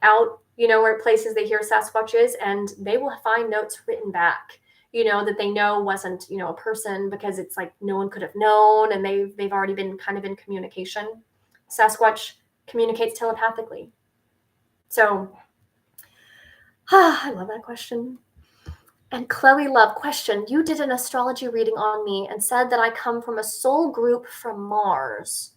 out, where places they hear Sasquatch is, and they will find notes written back, that they know wasn't, a person, because it's like no one could have known, and they've already been kind of in communication. Sasquatch communicates telepathically. So, I love that question. And Chloe Love, question, you did an astrology reading on me and said that I come from a soul group from Mars,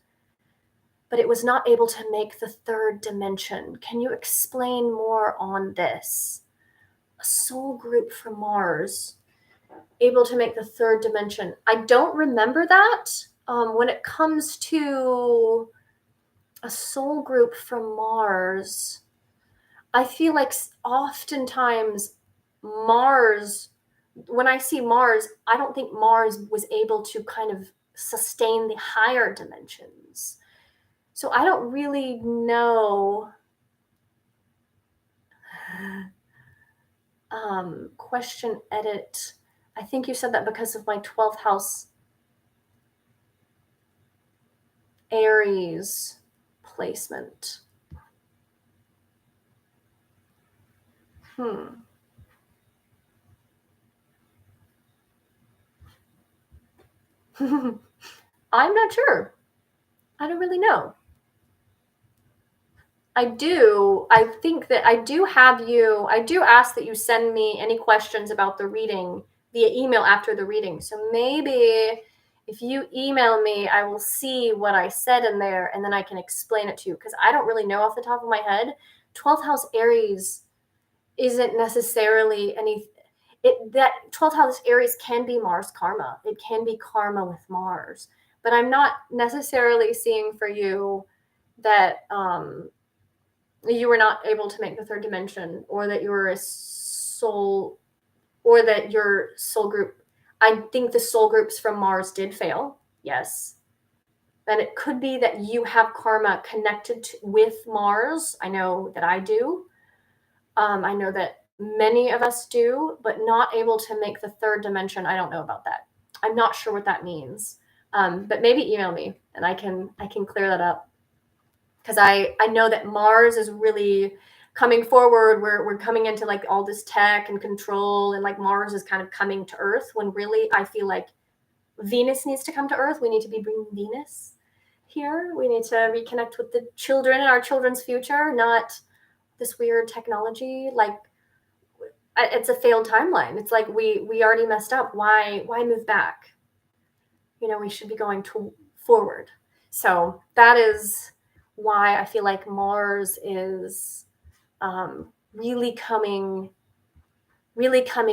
but it was not able to make the third dimension. Can you explain more on this? A soul group from Mars, able to make the third dimension. I don't remember that. When it comes to a soul group from Mars, I feel like oftentimes Mars, when I see Mars, I don't think Mars was able to kind of sustain the higher dimensions. So I don't really know. Question edit. I think you said that because of my 12th house Aries placement. I'm not sure. I don't really know. I think that I do ask that you send me any questions about the reading via email after the reading. So maybe if you email me, I will see what I said in there, and then I can explain it to you, because I don't really know off the top of my head. 12th house Aries isn't necessarily that 12th house Aries can be Mars karma. It can be karma with Mars, but I'm not necessarily seeing for you that you were not able to make the third dimension, or that you were a soul, or that your soul group. I think the soul groups from Mars did fail. Yes. Then it could be that you have karma connected with Mars. I know that I do. I know that many of us do, but not able to make the third dimension. I don't know about that. I'm not sure what that means. But maybe email me and I can clear that up. Because I know that Mars is really coming forward. We're coming into like all this tech and control, and like Mars is kind of coming to Earth, when really I feel like Venus needs to come to Earth. We need to be bringing Venus here. We need to reconnect with the children and our children's future, not this weird technology. Like, it's a failed timeline. It's like we already messed up. Why move back? We should be going forward. So that is why I feel like Mars is really coming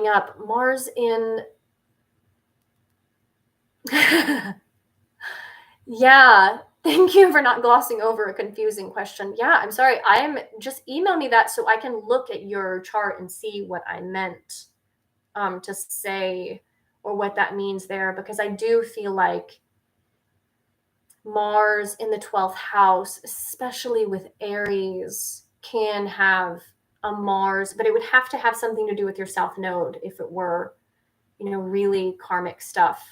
up. Mars in yeah. Thank you for not glossing over a confusing question. Yeah, I'm sorry. Just email me that so I can look at your chart and see what I meant to say, or what that means there, because I do feel like Mars in the 12th house, especially with Aries, can have a Mars, but it would have to have something to do with your South Node if it were, really karmic stuff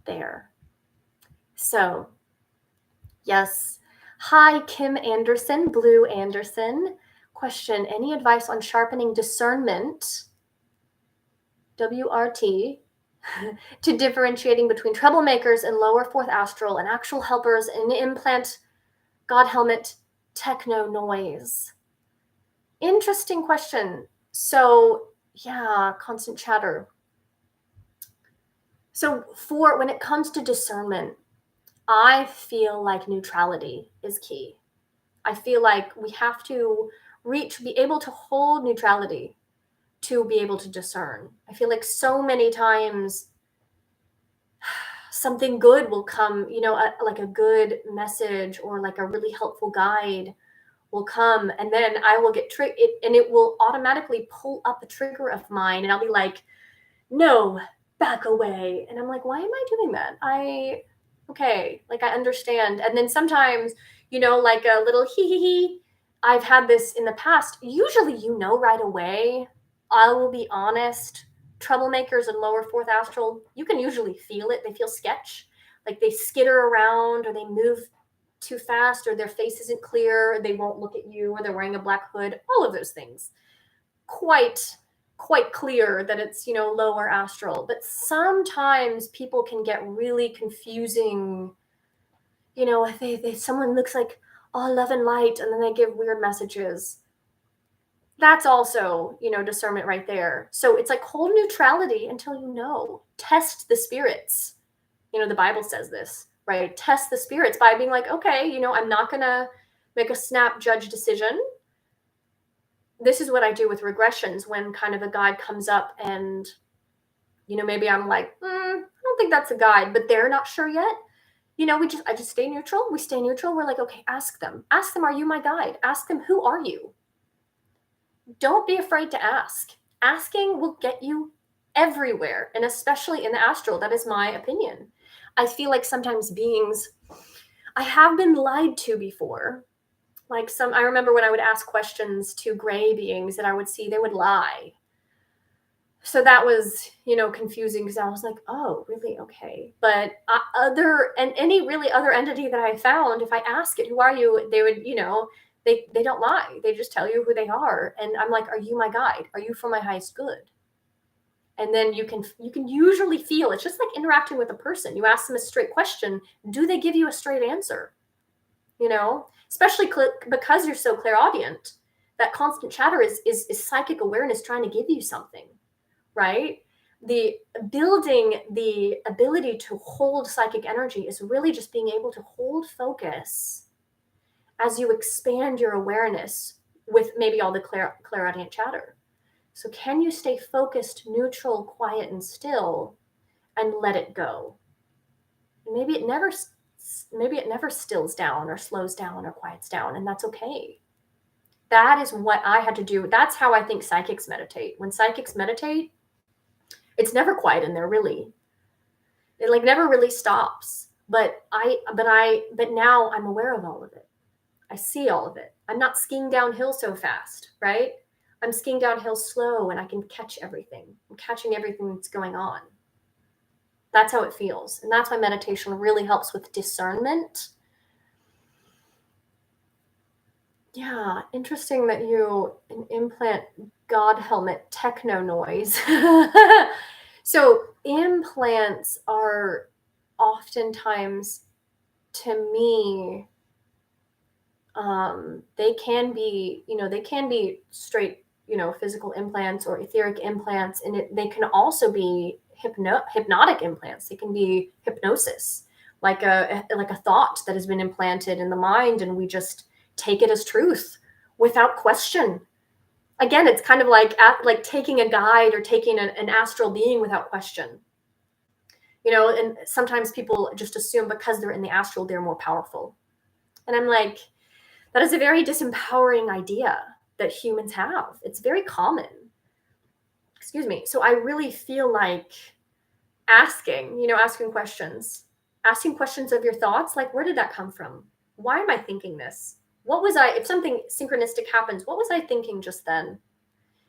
there. So, yes. Hi, Kim Anderson, Blue Anderson. Question, any advice on sharpening discernment, WRT, to differentiating between troublemakers in lower fourth astral and actual helpers in implant, God helmet, techno noise? Interesting question. So, yeah, constant chatter. So when it comes to discernment, I feel like neutrality is key. I feel like we have to be able to hold neutrality to be able to discern. I feel like so many times something good will come, like a good message or like a really helpful guide will come, and then I will get triggered, and it will automatically pull up a trigger of mine, and I'll be like, no, back away. And I'm like, why am I doing that? Okay, like I understand. And then sometimes, like a little hee. I've had this in the past. Usually, right away. I will be honest. troublemakers in lower fourth astral, you can usually feel it. They feel sketch, like they skitter around, or they move too fast, or their face isn't clear, they won't look at you, or they're wearing a black hood. All of those things quite clear that it's, you know, lower astral. But sometimes people can get really confusing, you know, if they someone looks like all love and light and then they give weird messages. That's also, you know, discernment right there. So it's like hold neutrality until you know. Test the spirits. You know, the Bible says this, right? Test the spirits by being like, okay, you know, I'm not gonna make a snap judge decision. This is what I do with regressions when kind of a guide comes up and, you know, maybe I'm like, I don't think that's a guide, but they're not sure yet. You know, I just stay neutral. We stay neutral. We're like, okay, ask them, are you my guide? Ask them, who are you? Don't be afraid to ask. Asking will get you everywhere, and especially in the astral. That is my opinion. I feel like sometimes beings, I have been lied to before. Like I remember when I would ask questions to gray beings that I would see, they would lie. So that was, you know, confusing because I was like, oh, really? Okay. But any really other entity that I found, if I ask it, who are you? They would, you know, they don't lie. They just tell you who they are. And I'm like, are you my guide? Are you for my highest good? And then you can usually feel, it's just like interacting with a person. You ask them a straight question. Do they give you a straight answer? You know, especially because you're so clairaudient, that constant chatter is psychic awareness trying to give you something, right? The building the ability to hold psychic energy is really just being able to hold focus as you expand your awareness with maybe all the clairaudient chatter. So can you stay focused, neutral, quiet, and still, and let it go? And maybe it never stills down or slows down or quiets down, and that's okay. That is what I had to do. That's how I think psychics meditate. When psychics meditate, it's never quiet in there, really. It like never really stops. But now I'm aware of all of it. I see all of it. I'm not skiing downhill so fast, right? I'm skiing downhill slow, and I can catch everything. I'm catching everything that's going on. That's how it feels. And that's why meditation really helps with discernment. Yeah, interesting that you implant God helmet techno noise. So implants are oftentimes, to me, they can be straight, you know, physical implants or etheric implants, and they can also be hypnotic implants. They can be hypnosis, like a thought that has been implanted in the mind, and we just take it as truth without question. Again, it's kind of like taking a guide or taking an astral being without question. You know, and sometimes people just assume because they're in the astral, they're more powerful. And I'm like, that is a very disempowering idea that humans have. It's very common. Excuse me. So I really feel like asking questions of your thoughts, like, where did that come from? Why am I thinking this? If something synchronistic happens, what was I thinking just then?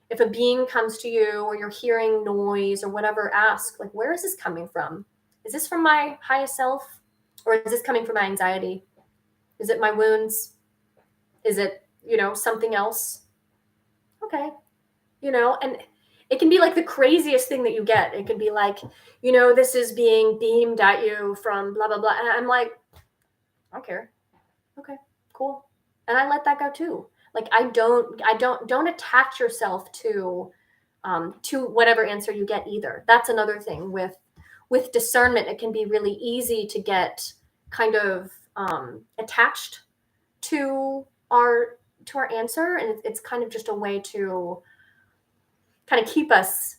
If a being comes to you or you're hearing noise or whatever, ask, like, where is this coming from? Is this from my highest self? Or is this coming from my anxiety? Is it my wounds? Is it, you know, something else? Okay. You know, and it can be like the craziest thing that you get. It can be like, you know, this is being beamed at you from blah, blah, blah. And I'm like, I don't care. Okay, cool. And I let that go too. Like, don't attach yourself to whatever answer you get either. That's another thing with discernment. It can be really easy to get kind of attached to our answer, and it's kind of just a way to kind of keep us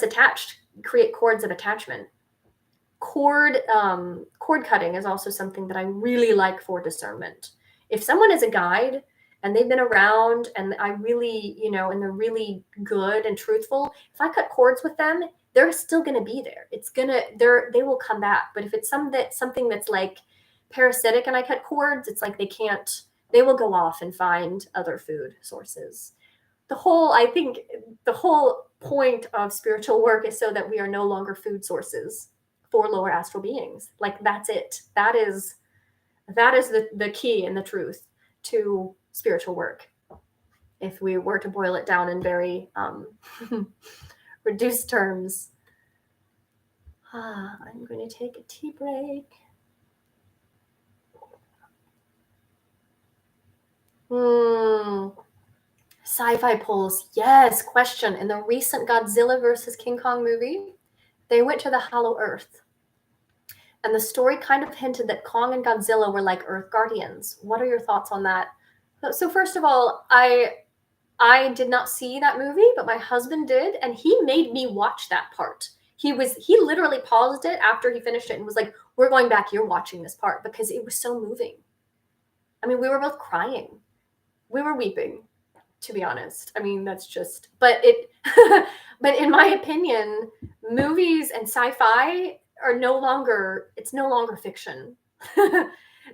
attached, create cords of attachment. Cord cutting is also something that I really like for discernment. If someone is a guide and they've been around and I really, you know, and they're really good and truthful, if I cut cords with them, they're still going to be there. They will come back. But if it's something that's like parasitic and I cut cords, it's like they will go off and find other food sources. I think the whole point of spiritual work is so that we are no longer food sources for lower astral beings. Like, that's it. That is the key and the truth to spiritual work, if we were to boil it down in very reduced terms. I'm going to take a tea break. Sci-fi polls. Yes, question. In the recent Godzilla versus King Kong movie, they went to the Hollow Earth. And the story kind of hinted that Kong and Godzilla were like Earth guardians. What are your thoughts on that? So first of all, I did not see that movie, but my husband did, and he made me watch that part. He literally paused it after he finished it and was like, "We're going back, you're watching this part," because it was so moving. I mean, we were both crying. We were weeping, to be honest. I mean, that's just, but but in my opinion, movies and sci-fi are no longer fiction.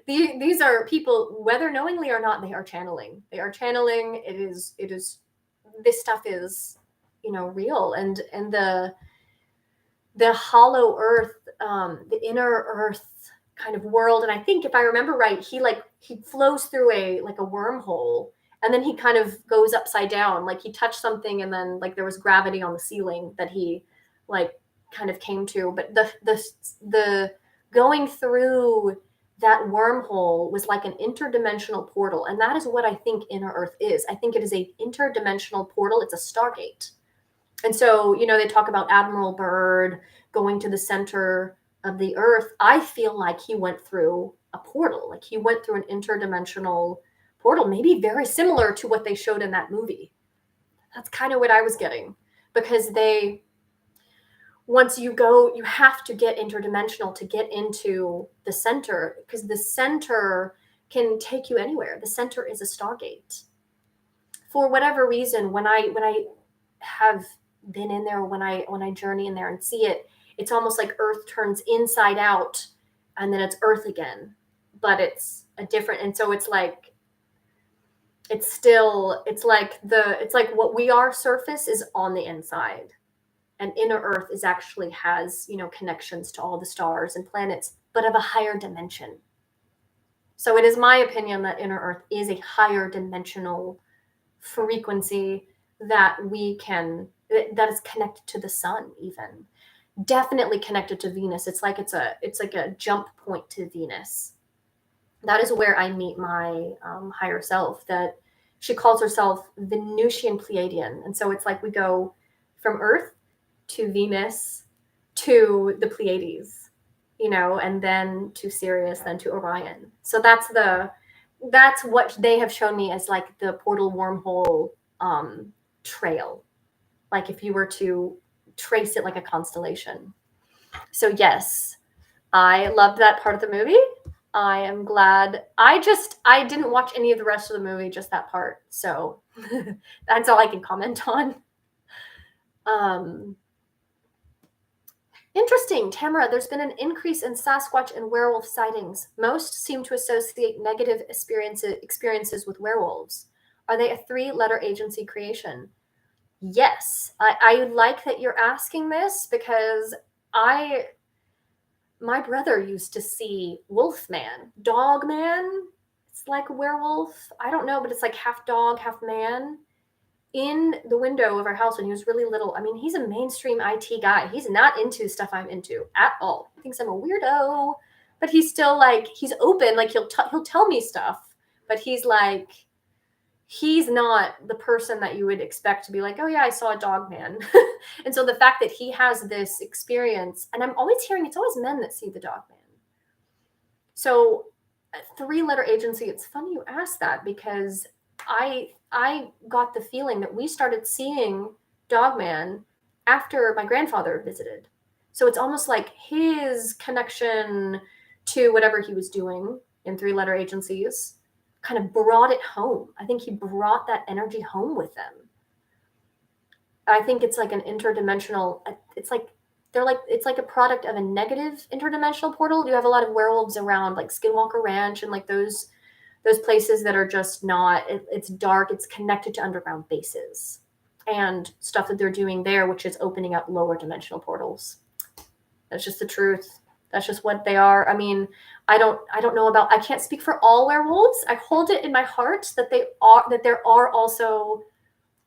These are people, whether knowingly or not, they are channeling. It is, this stuff is, real. And the hollow earth, the inner earth kind of world. And I think, if I remember right, he flows through a wormhole, and then he kind of goes upside down. Like, he touched something, and then there was gravity on the ceiling that he kind of came to. But the going through that wormhole was like an interdimensional portal. And that is what I think inner earth is. I think it is a interdimensional portal. It's a stargate. And so, they talk about Admiral Byrd going to the center of the earth. I feel like he went through a portal. Like, he went through an interdimensional portal, maybe very similar to what they showed in that movie. That's kind of what I was getting, because once you go, you have to get interdimensional to get into the center, because the center can take you anywhere. The center is a stargate. For whatever reason, when I have been in there, when I journey in there and see it, it's almost like Earth turns inside out, and then it's Earth again, but it's a different. And so it's like what we are surface is on the inside. And inner earth has connections to all the stars and planets, but of a higher dimension. So it is my opinion that inner earth is a higher dimensional frequency that is connected to the sun, even definitely connected to Venus. It's like a jump point to Venus. That is where I meet my higher self. That she calls herself Venusian Pleiadian. And so it's like we go from Earth to Venus to the Pleiades, and then to Sirius, then to Orion. So that's what they have shown me as like the portal wormhole trail. Like, if you were to trace it like a constellation. So yes, I loved that part of the movie. I am glad. I didn't watch any of the rest of the movie, just that part. So that's all I can comment on. Interesting, Tamara, there's been an increase in Sasquatch and werewolf sightings. Most seem to associate negative experiences with werewolves. Are they a 3-letter agency creation? Yes. I like that you're asking this, because my brother used to see Wolfman. Dogman, it's like a werewolf. I don't know, but it's like half dog, half man, in the window of our house when he was really little. I mean, he's a mainstream IT guy. He's not into stuff I'm into at all. He thinks I'm a weirdo, but he's still he's open. Like, he'll tell me stuff, but he's not the person that you would expect to be like, oh yeah, I saw a dog man. And so the fact that he has this experience, and I'm always hearing it's always men that see the dog man. So a 3-letter agency, it's funny you asked that, because I got the feeling that we started seeing Dogman after my grandfather visited. So it's almost like his connection to whatever he was doing in 3-letter agencies kind of brought it home. I think he brought that energy home with them. I think it's like an interdimensional, it's like a product of a negative interdimensional portal. You have a lot of werewolves around, like Skinwalker Ranch and like those places that are just not, it's dark, it's connected to underground bases. and stuff that they're doing there, which is opening up lower dimensional portals. That's just the truth. That's just what they are. I mean, I don't know about, I can't speak for all werewolves. I hold it in my heart that there are also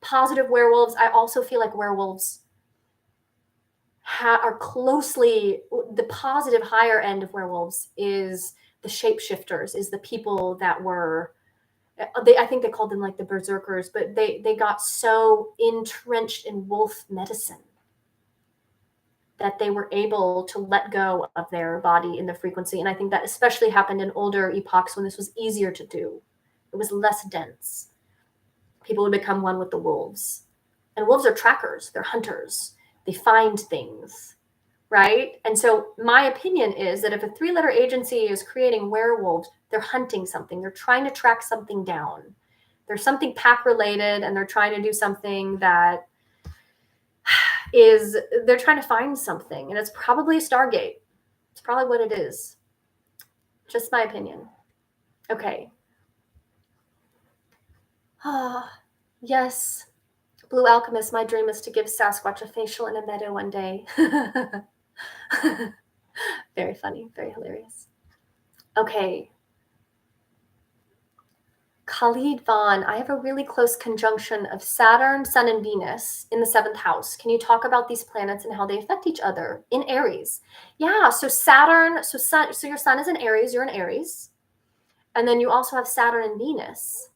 positive werewolves. I also feel like werewolves are closely, the positive higher end of werewolves is the shapeshifters, is the people that were, I think they called them like the berserkers, but they got so entrenched in wolf medicine that they were able to let go of their body in the frequency. And I think that especially happened in older epochs when this was easier to do. It was less dense. People would become one with the wolves. And wolves are trackers, they're hunters. They find things, right? And so my opinion is that if a 3-letter agency is creating werewolves, they're hunting something. They're trying to track something down. There's something pack related, and they're trying to do something that is, they're trying to find something, and it's probably a Stargate. It's probably what it is. Just my opinion. Okay. Yes. Blue Alchemist, my dream is to give Sasquatch a facial in a meadow one day. Very funny, very hilarious. Okay. Khalid Vaughn, I have a really close conjunction of Saturn, Sun, and Venus in the 7th house. Can you talk about these planets and how they affect each other in Aries? Yeah, so Saturn, so your Sun is in Aries, you're in Aries. And then you also have Saturn and Venus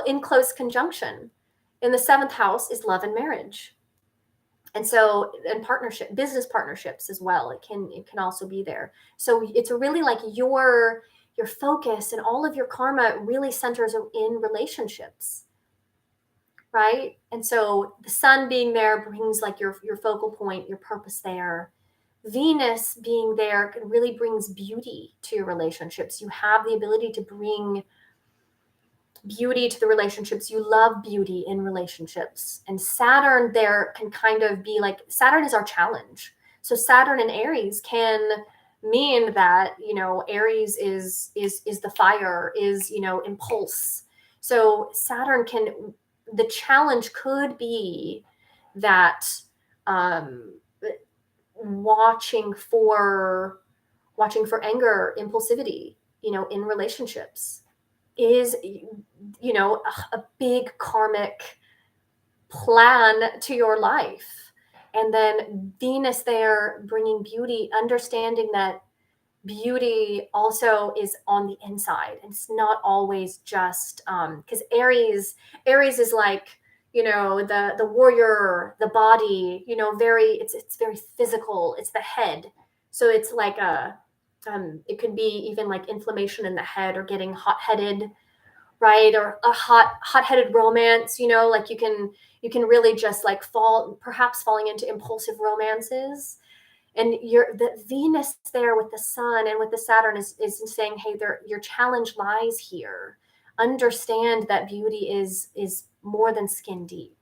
in close conjunction. In the 7th house is love and marriage. And so, and partnership, business partnerships as well. It can also be there. So it's really like your focus and all of your karma really centers in relationships, right? And so the sun being there brings like your focal point, your purpose there. Venus being there really brings beauty to your relationships. You have the ability to bring beauty to the relationships. You love beauty in relationships. And Saturn there can kind of be like, Saturn is our challenge. So Saturn in Aries can mean that, Aries is the fire, is, impulse. So Saturn the challenge could be that watching for anger, impulsivity, in relationships is, a big karmic plan to your life. And then Venus there bringing beauty, understanding that beauty also is on the inside. It's not always just because Aries is like, the warrior, the body, it's very physical. It's the head. So it's like it could be even like inflammation in the head or getting hot-headed, right? Or a hot-headed romance, like you can really just like perhaps falling into impulsive romances. And the Venus there with the sun and with the Saturn is saying, hey, your challenge lies here. Understand that beauty is more than skin deep.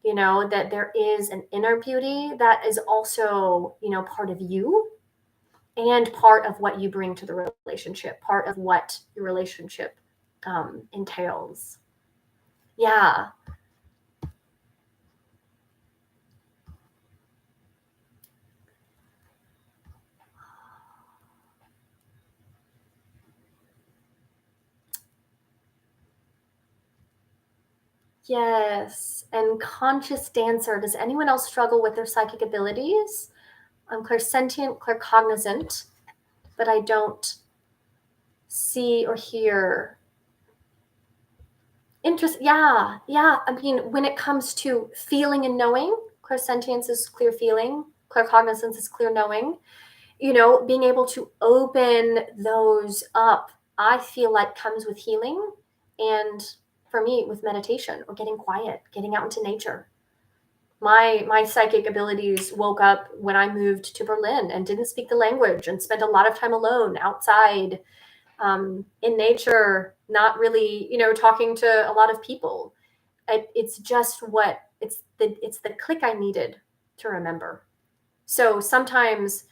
That there is an inner beauty that is also, part of you and part of what you bring to the relationship, part of what your relationship entails. Yeah. Yes. And conscious dancer. Does anyone else struggle with their psychic abilities? I'm clairsentient, claircognizant, but I don't see or hear. Yeah. I mean, when it comes to feeling and knowing, clairsentience is clear feeling, claircognizance is clear knowing. Being able to open those up, I feel like comes with healing, and for me, with meditation or getting quiet, getting out into nature. My psychic abilities woke up when I moved to Berlin and didn't speak the language and spent a lot of time alone outside, in nature, not really, talking to a lot of people. It's just it's the click I needed to remember. So sometimes,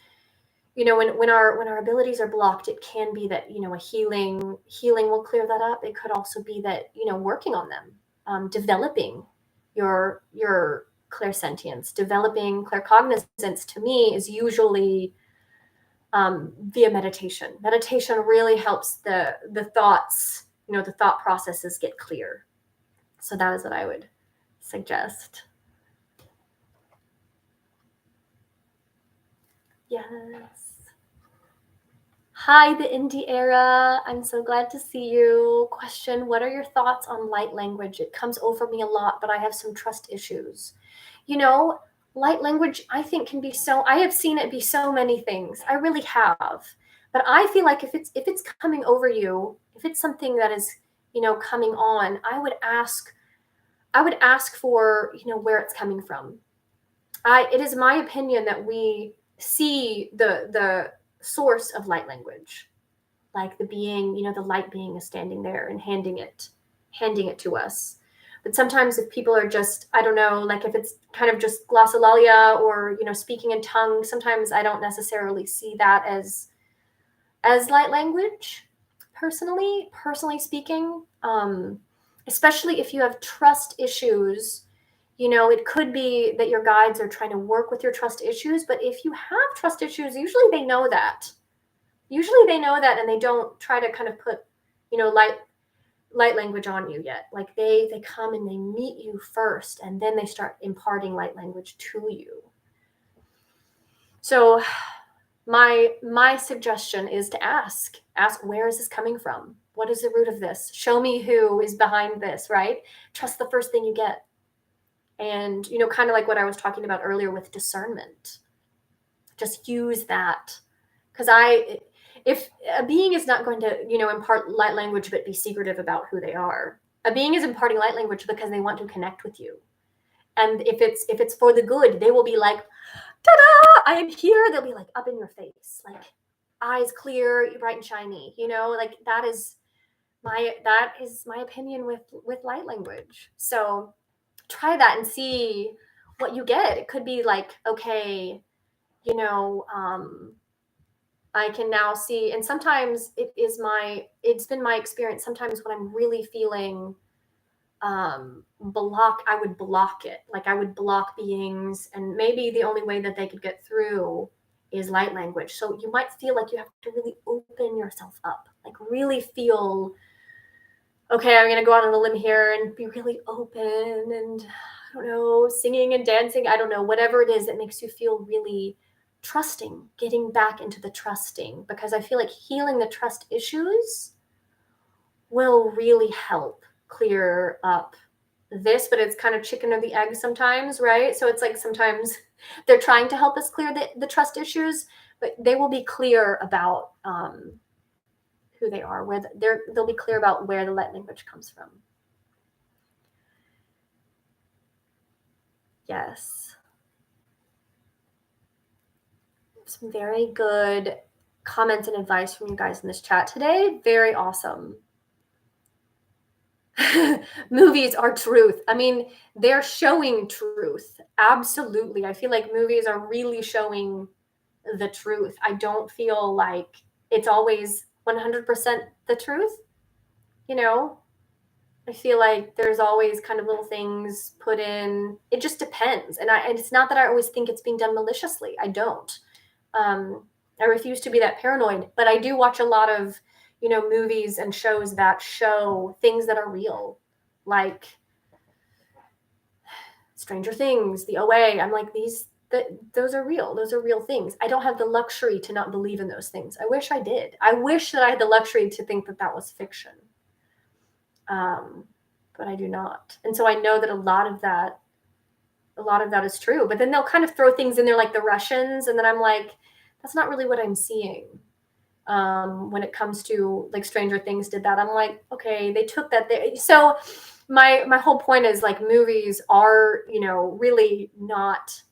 when our abilities are blocked, it can be that, a healing will clear that up. It could also be that, working on them, developing, your clairsentience. Developing claircognizance to me is usually via meditation. Meditation really helps the thoughts, the thought processes get clear. So that is what I would suggest. Yes. Hi, the Indie Era. I'm so glad to see you. Question, what are your thoughts on light language? It comes over me a lot, but I have some trust issues. Light language, I think, can be I have seen it be so many things. I really have. But I feel like if it's coming over you, if it's something that is, coming on, I would ask for, where it's coming from. It is my opinion that we see the source of light language, like the being, the light being is standing there and handing it to us. But sometimes if people are just, I don't know, like if it's kind of just glossolalia or, speaking in tongues, sometimes I don't necessarily see that as light language, personally speaking. Especially if you have trust issues, it could be that your guides are trying to work with your trust issues. But if you have trust issues, usually they know that. And they don't try to kind of put, light language on you yet. Like they come and they meet you first, and then they start imparting light language to you. So my suggestion is to ask, where is this coming from? What is the root of this? Show me who is behind this, right? Trust the first thing you get. And, kind of like what I was talking about earlier with discernment. Just use that. Because if a being is not going to, impart light language but be secretive about who they are, a being is imparting light language because they want to connect with you. And if it's for the good, they will be like, ta-da, I am here. They'll be like up in your face, like eyes clear, bright and shiny, like that is my opinion with light language. So try that and see what you get. It could be like, okay, I can now see, and sometimes it's been my experience. Sometimes when I'm really feeling I would block it. Like I would block beings, and maybe the only way that they could get through is light language. So you might feel like you have to really open yourself up, like really feel, okay, I'm going to go out on a limb here and be really open and, I don't know, singing and dancing. I don't know, whatever it is that makes you feel really trusting, getting back into the trusting, because I feel like healing the trust issues will really help clear up this, but it's kind of chicken or the egg sometimes, right? So it's like sometimes they're trying to help us clear the trust issues, but they will be clear about who they are, they'll be clear about where the light language comes from. Yes. Some very good comments and advice from you guys in this chat today. Very awesome. Movies are truth. I mean, they're showing truth. Absolutely. I feel like movies are really showing the truth. I don't feel like it's always 100% the truth. I feel like there's always kind of little things put in. It just depends. And it's not that I always think it's being done maliciously. I don't. I refuse to be that paranoid, but I do watch a lot of, movies and shows that show things that are real, like Stranger Things, the OA. I'm like, those are real. Those are real things. I don't have the luxury to not believe in those things. I wish I did. I wish that I had the luxury to think that was fiction. But I do not. And so I know that a lot of that is true, but then they'll kind of throw things in there like the Russians. And then I'm like, that's not really what I'm seeing. When it comes to like Stranger Things did that, I'm like, okay, they took that there. So my whole point is like movies are, really not,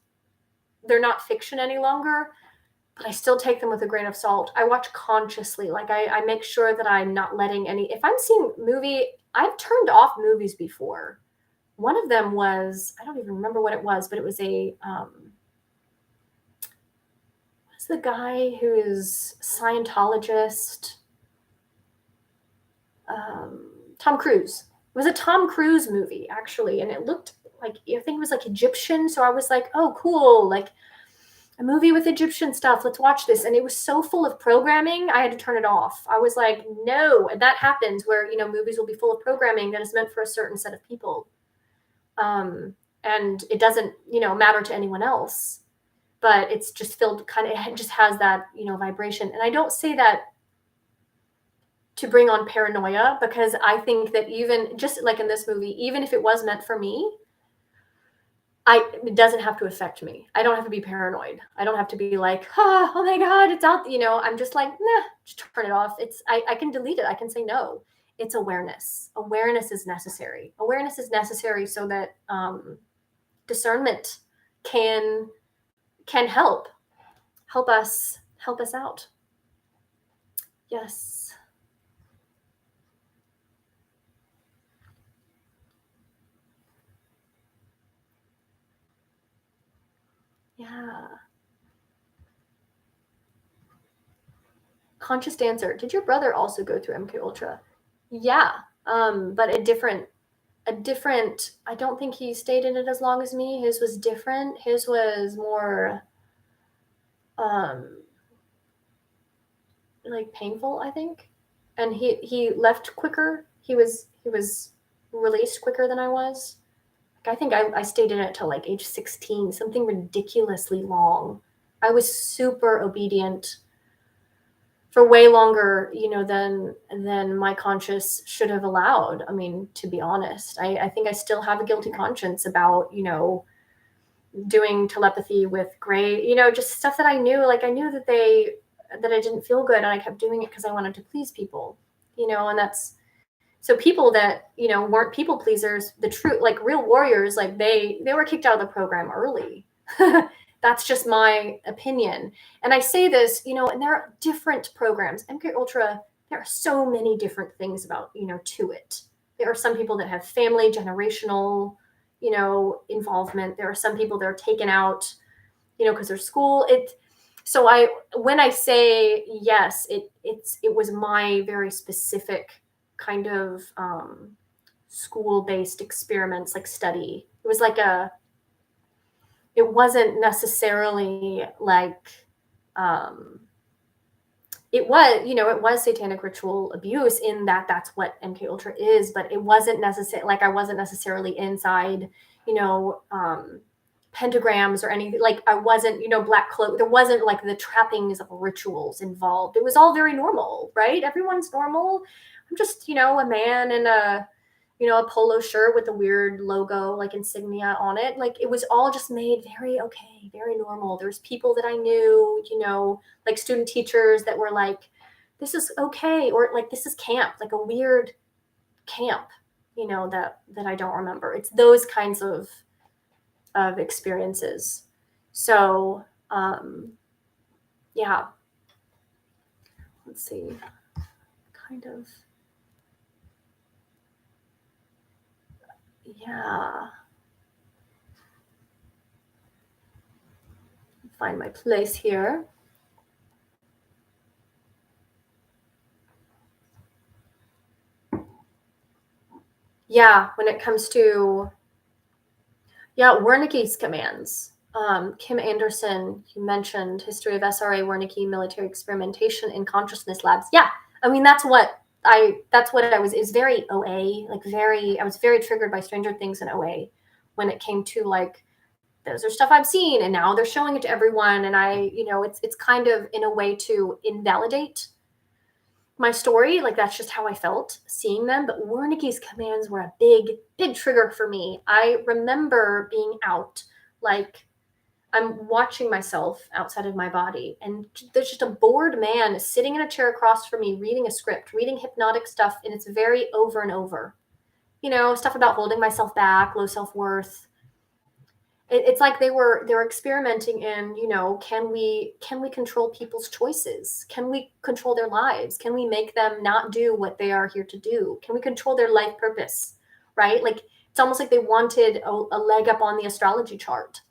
they're not fiction any longer, but I still take them with a grain of salt. I watch consciously. Like I make sure that I'm not letting if I'm seeing movie, I've turned off movies before. One of them was, I don't even remember what it was, but it was what's the guy who is Scientologist? Tom Cruise. It was a Tom Cruise movie, actually, and it looked like, I think it was like Egyptian. So I was like, oh, cool. Like a movie with Egyptian stuff. Let's watch this. And it was so full of programming, I had to turn it off. I was like, no. And that happens where, you know, movies will be full of programming that is meant for a certain set of people. And it doesn't, you know, matter to anyone else, but it's just filled kind of, it just has that, you know, vibration. And I don't say that to bring on paranoia, because I think that even just like in this movie, even if it was meant for me, it doesn't have to affect me. I don't have to be paranoid. I don't have to be like, oh my God, it's out. You know, I'm just like, nah, just turn it off. I can delete it. I can say no. It's awareness. Awareness is necessary. Awareness is necessary so that discernment can help us out. Yes. Yeah. Conscious dancer. Did your brother also go through MK Ultra? Yeah. But a different, I don't think he stayed in it as long as me. His was different. His was more like painful, I think. And he left quicker. He was released quicker than I was. I think I stayed in it till like age 16, something ridiculously long. I was super obedient for way longer, you know, than my conscious should have allowed. I mean, to be honest, I think I still have a guilty conscience about, you know, doing telepathy with Gray, you know, just stuff that I knew. Like I knew that I didn't feel good, and I kept doing it because I wanted to please people, you know, and that's so people that, you know, weren't people pleasers, the true, like real warriors, like they were kicked out of the program early. That's just my opinion. And I say this, you know, and there are different programs. MK Ultra, there are so many different things about, you know, to it. There are some people that have family, generational, you know, involvement. There are some people that are taken out, you know, because their school. So when I say yes, it was my very specific kind of school-based experiments, like study. It was like it wasn't necessarily like it was, you know, it was satanic ritual abuse in that that's what MK Ultra is, but it wasn't necessarily like I wasn't necessarily inside, you know, pentagrams or anything. Like I wasn't, you know, black cloak. There wasn't like the trappings of rituals involved. It was all very normal, right? Everyone's normal. I'm just, you know, a man in a, you know, a polo shirt with a weird logo, like insignia on it. Like it was all just made very okay, very normal. There's people that I knew, you know, like student teachers that were like, this is okay, or like this is camp, like a weird camp, you know, that I don't remember. It's those kinds of experiences. So yeah, let's see, kind of, yeah, find my place here. Yeah, when it comes to, yeah, Wernicke's commands. Kim Anderson, you mentioned History of SRA Wernicke Military Experimentation in Consciousness Labs. Yeah, I mean that's what I was, is very OA, like I was very triggered by Stranger Things in OA when it came to like, those are stuff I've seen and now they're showing it to everyone, and I, you know, it's kind of in a way to invalidate my story. Like that's just how I felt seeing them. But Wernicke's commands were a big trigger for me. I remember being out, like I'm watching myself outside of my body, and there's just a bored man sitting in a chair across from me reading a script, reading hypnotic stuff, and it's very over and over. You know, stuff about holding myself back, low self-worth. It's like they're experimenting in, you know, can we control people's choices? Can we control their lives? Can we make them not do what they are here to do? Can we control their life purpose? Right? Like it's almost like they wanted a leg up on the astrology chart.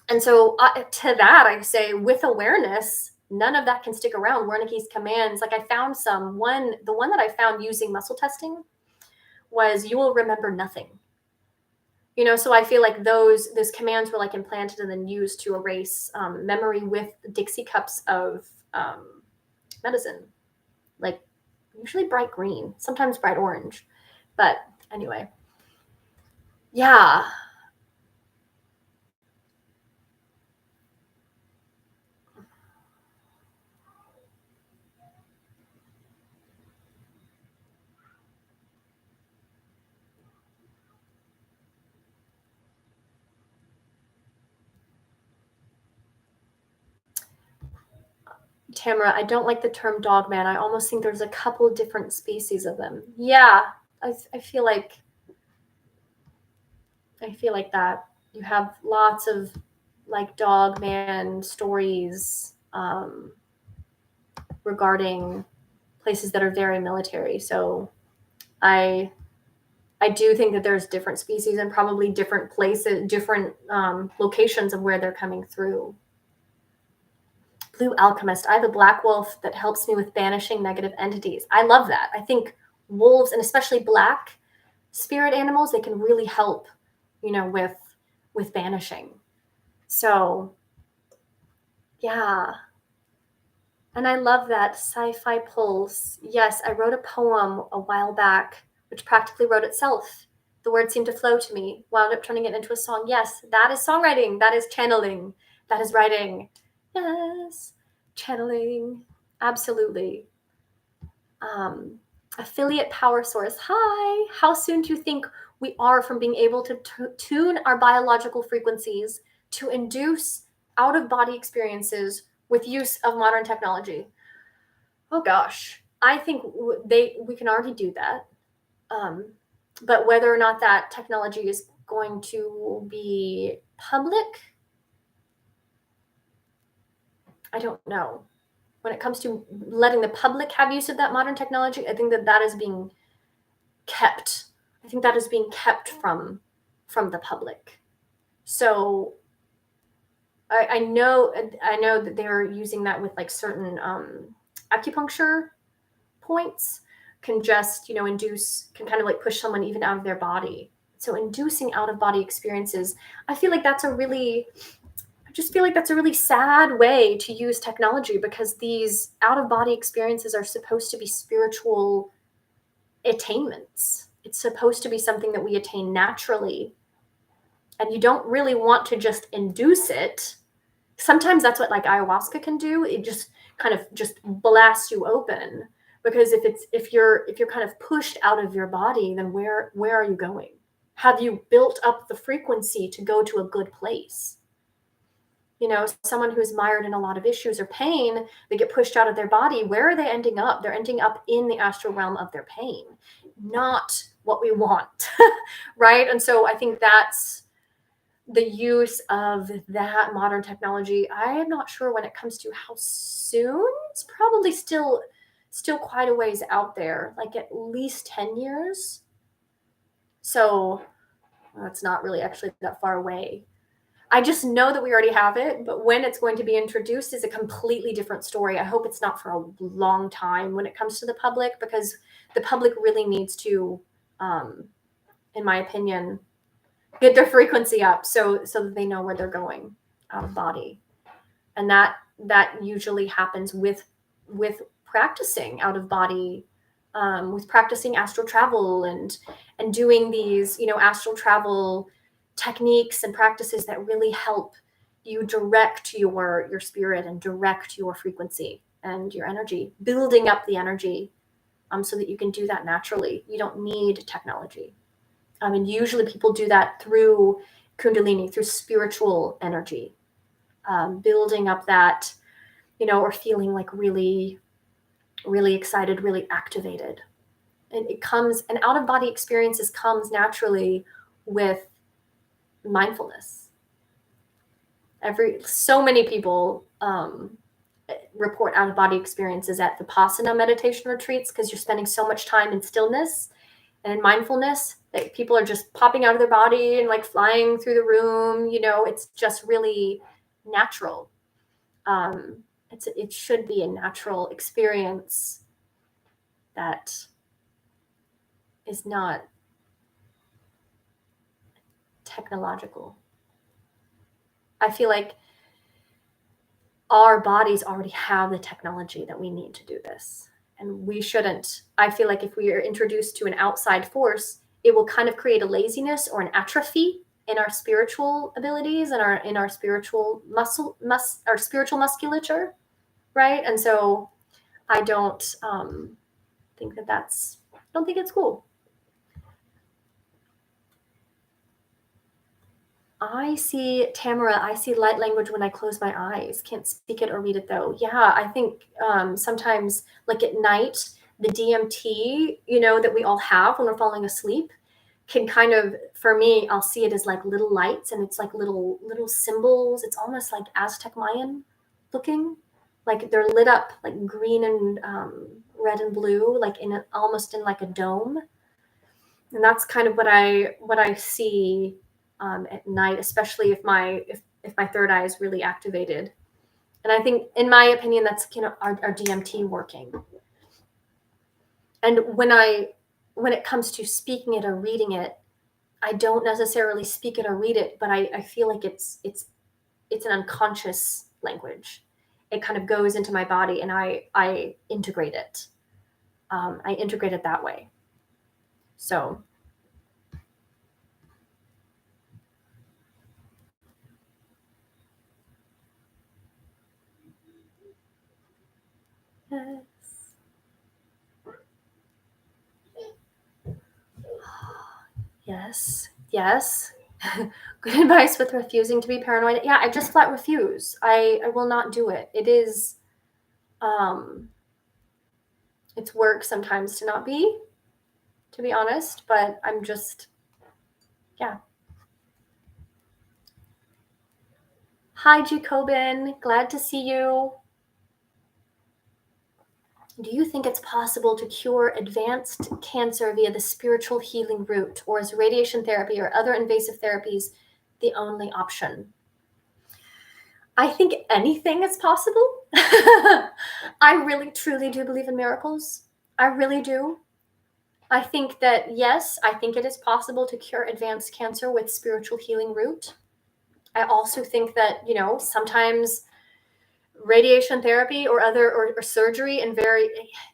And so to that, I say with awareness, none of that can stick around. Wernicke's commands, like I found the one that I found using muscle testing was, you will remember nothing. You know, so I feel like those commands were like implanted and then used to erase memory with Dixie cups of medicine, like usually bright green, sometimes bright orange. But anyway, yeah. Tamara, I don't like the term dog man. I almost think there's a couple different species of them. Yeah, I feel like that. You have lots of like dog man stories regarding places that are very military. So I do think that there's different species and probably different places, different locations of where they're coming through. Blue Alchemist. I have a black wolf that helps me with banishing negative entities. I love that. I think wolves, and especially black spirit animals, they can really help, you know, with banishing. So yeah. And I love that sci-fi pulse. Yes, I wrote a poem a while back, which practically wrote itself. The words seemed to flow to me, wound up turning it into a song. Yes, that is songwriting. That is channeling. That is writing. Yes, channeling. Absolutely. Affiliate power source. Hi. How soon do you think we are from being able to tune our biological frequencies to induce out of body experiences with use of modern technology? Oh gosh, I think we can already do that. But whether or not that technology is going to be public, I don't know. When it comes to letting the public have use of that modern technology, I think that is being kept. I think that is being kept from the public. So I know that they're using that with like certain acupuncture points can just, you know, induce, can kind of like push someone even out of their body. So inducing out of body experiences, I feel like that's a really, I just feel like that's a really sad way to use technology, because these out of body experiences are supposed to be spiritual attainments. It's supposed to be something that we attain naturally. And you don't really want to just induce it. Sometimes that's what like ayahuasca can do. It just kind of just blasts you open, because if you're kind of pushed out of your body, then where are you going? Have you built up the frequency to go to a good place? You know, someone who's mired in a lot of issues or pain, they get pushed out of their body. Where are they ending up? They're ending up in the astral realm of their pain, not what we want. Right? And so I think that's the use of that modern technology. I am not sure when it comes to how soon. It's probably still quite a ways out there, like at least 10 years. So that's not really actually that far away. I just know that we already have it, but when it's going to be introduced is a completely different story. I hope it's not for a long time when it comes to the public, because the public really needs to, in my opinion, get their frequency up so that they know where they're going out of body. And that usually happens with practicing out of body, with practicing astral travel and doing these, you know, astral travel techniques and practices that really help you direct your spirit and direct your frequency and your energy, building up the energy, so that you can do that naturally. You don't need technology. And usually people do that through Kundalini, through spiritual energy, building up that, you know, or feeling like really, really excited, really activated. And it comes, and out of body experiences comes naturally with mindfulness. So many people report out of body experiences at Vipassana meditation retreats, because you're spending so much time in stillness and mindfulness that people are just popping out of their body and like flying through the room. You know, it's just really natural. It should be a natural experience that is not technological. I feel like our bodies already have the technology that we need to do this. And we shouldn't. I feel like if we are introduced to an outside force, it will kind of create a laziness or an atrophy in our spiritual abilities and our spiritual our spiritual musculature, right? And so I don't think I don't think it's cool. I see, Tamara, I see light language when I close my eyes. Can't speak it or read it though. Yeah, I think sometimes, like at night, the DMT, that we all have when we're falling asleep can kind of, for me, I'll see it as like little lights, and it's like little symbols. It's almost like Aztec Mayan looking. Like they're lit up like green and red and blue, like almost in like a dome. And that's kind of what I see at night, especially if my third eye is really activated. And I think, in my opinion, that's our DMT working. And when it comes to speaking it or reading it, I don't necessarily speak it or read it, but I feel like it's an unconscious language. It kind of goes into my body, and I integrate it. I integrate it that way. So. Yes. Good advice with refusing to be paranoid. Yeah, I just flat refuse. I will not do it. It is, it's work sometimes to not be, to be honest, but I'm just, yeah. Hi, Jacobin. Glad to see you. Do you think it's possible to cure advanced cancer via the spiritual healing route, or is radiation therapy or other invasive therapies the only option? I think anything is possible. I really, truly do believe in miracles. I really do. I think that, yes, I think it is possible to cure advanced cancer with spiritual healing route. I also think that, sometimes radiation therapy or surgery, and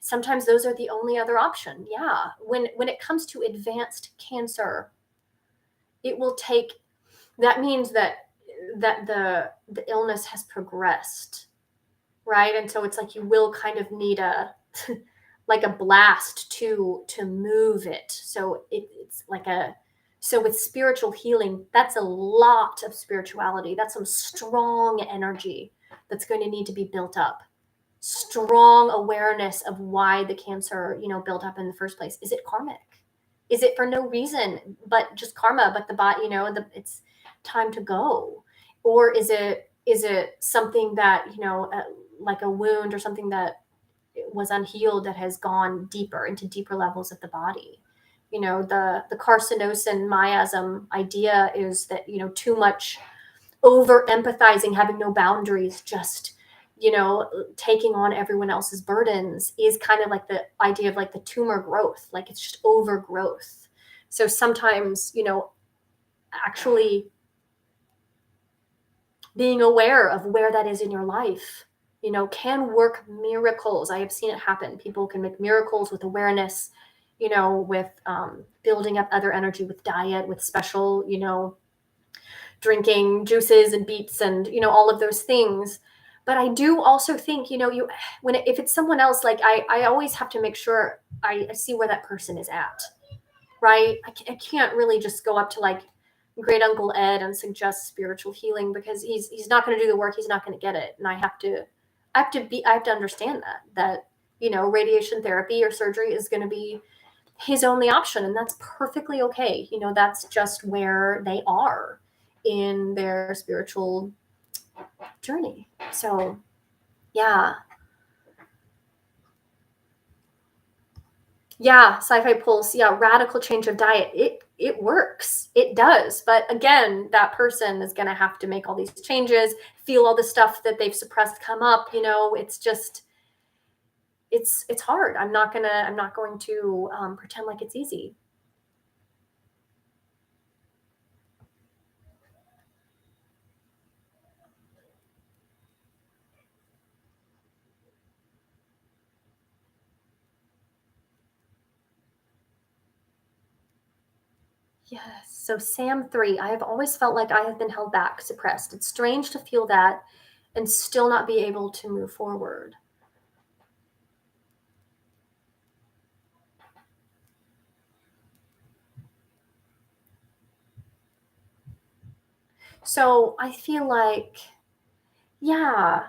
sometimes those are the only other option. Yeah. When it comes to advanced cancer, it will take, that means that the illness has progressed, right? And so it's like you will kind of need a like a blast to move it. So it's like so with spiritual healing, that's a lot of spirituality. That's some strong energy that's going to need to be built up. Strong awareness of why the cancer, built up in the first place. Is it karmic? Is it for no reason but just karma? But the body, it's time to go, or is it something that like a wound or something that was unhealed that has gone deeper into deeper levels of the body? The carcinosin miasm idea is that too much over empathizing, having no boundaries, just taking on everyone else's burdens is kind of like the idea of like the tumor growth, like it's just overgrowth. So sometimes actually being aware of where that is in your life can work miracles. I have seen it happen. People can make miracles with awareness, with building up other energy, with diet, with special drinking juices and beets and all of those things. But I do also think if it's someone else, like I always have to make sure I see where that person is at, right? I can't really just go up to like great uncle Ed and suggest spiritual healing, because he's not going to do the work. He's not going to get it. And I have to understand that radiation therapy or surgery is going to be his only option, and that's perfectly okay. That's just where they are in their spiritual journey. So yeah, Sci-Fi Pulse. Yeah, radical change of diet. It works. It does. But again, that person is going to have to make all these changes, feel all the stuff that they've suppressed come up. It's just, it's hard. I'm not going to pretend like it's easy. Yes. So Sam 3, I have always felt like I have been held back, suppressed. It's strange to feel that and still not be able to move forward. So I feel like, yeah,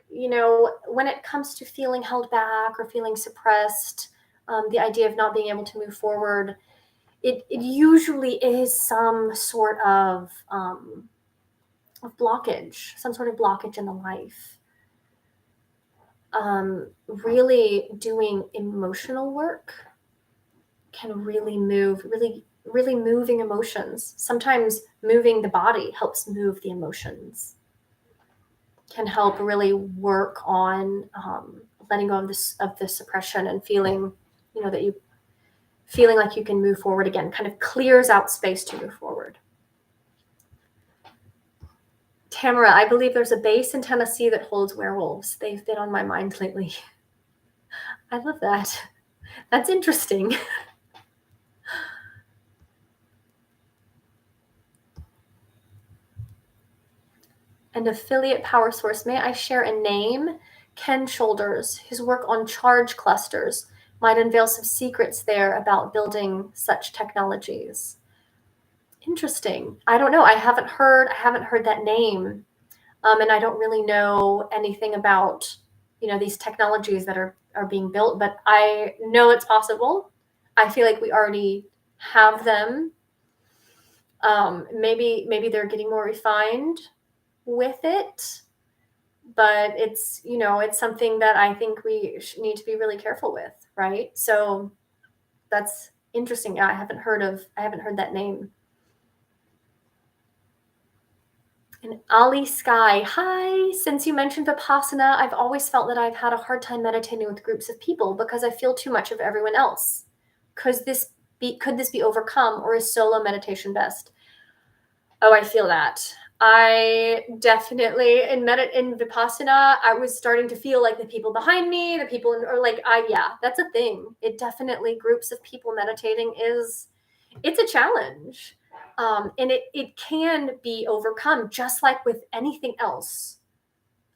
when it comes to feeling held back or feeling suppressed, the idea of not being able to move forward, it usually is some sort of blockage, some sort of blockage in the life. Really doing emotional work can really move, really moving emotions. Sometimes moving the body helps move the emotions, can help really work on letting go of the suppression and feeling, that you feeling like you can move forward again, kind of clears out space to move forward. Tamara, I believe there's a base in Tennessee that holds werewolves. They've been on my mind lately. I love that. That's interesting. An affiliate power source. May I share a name? Ken Shoulders, whose work on charge clusters might unveil some secrets there about building such technologies. Interesting. I don't know. I haven't heard that name. And I don't really know anything about, these technologies that are being built, but I know it's possible. I feel like we already have them. Maybe they're getting more refined with it, but it's something that I think we need to be really careful with, right? So that's interesting. Yeah, I haven't heard that name. And Ali Sky, hi. Since you mentioned Vipassana, I've always felt that I've had a hard time meditating with groups of people because I feel too much of everyone else. Could this be overcome, or is solo meditation best? Oh, I feel that. I definitely in Vipassana, I was starting to feel like the people behind me, the people yeah, that's a thing. It definitely, groups of people meditating it's a challenge. And it can be overcome just like with anything else.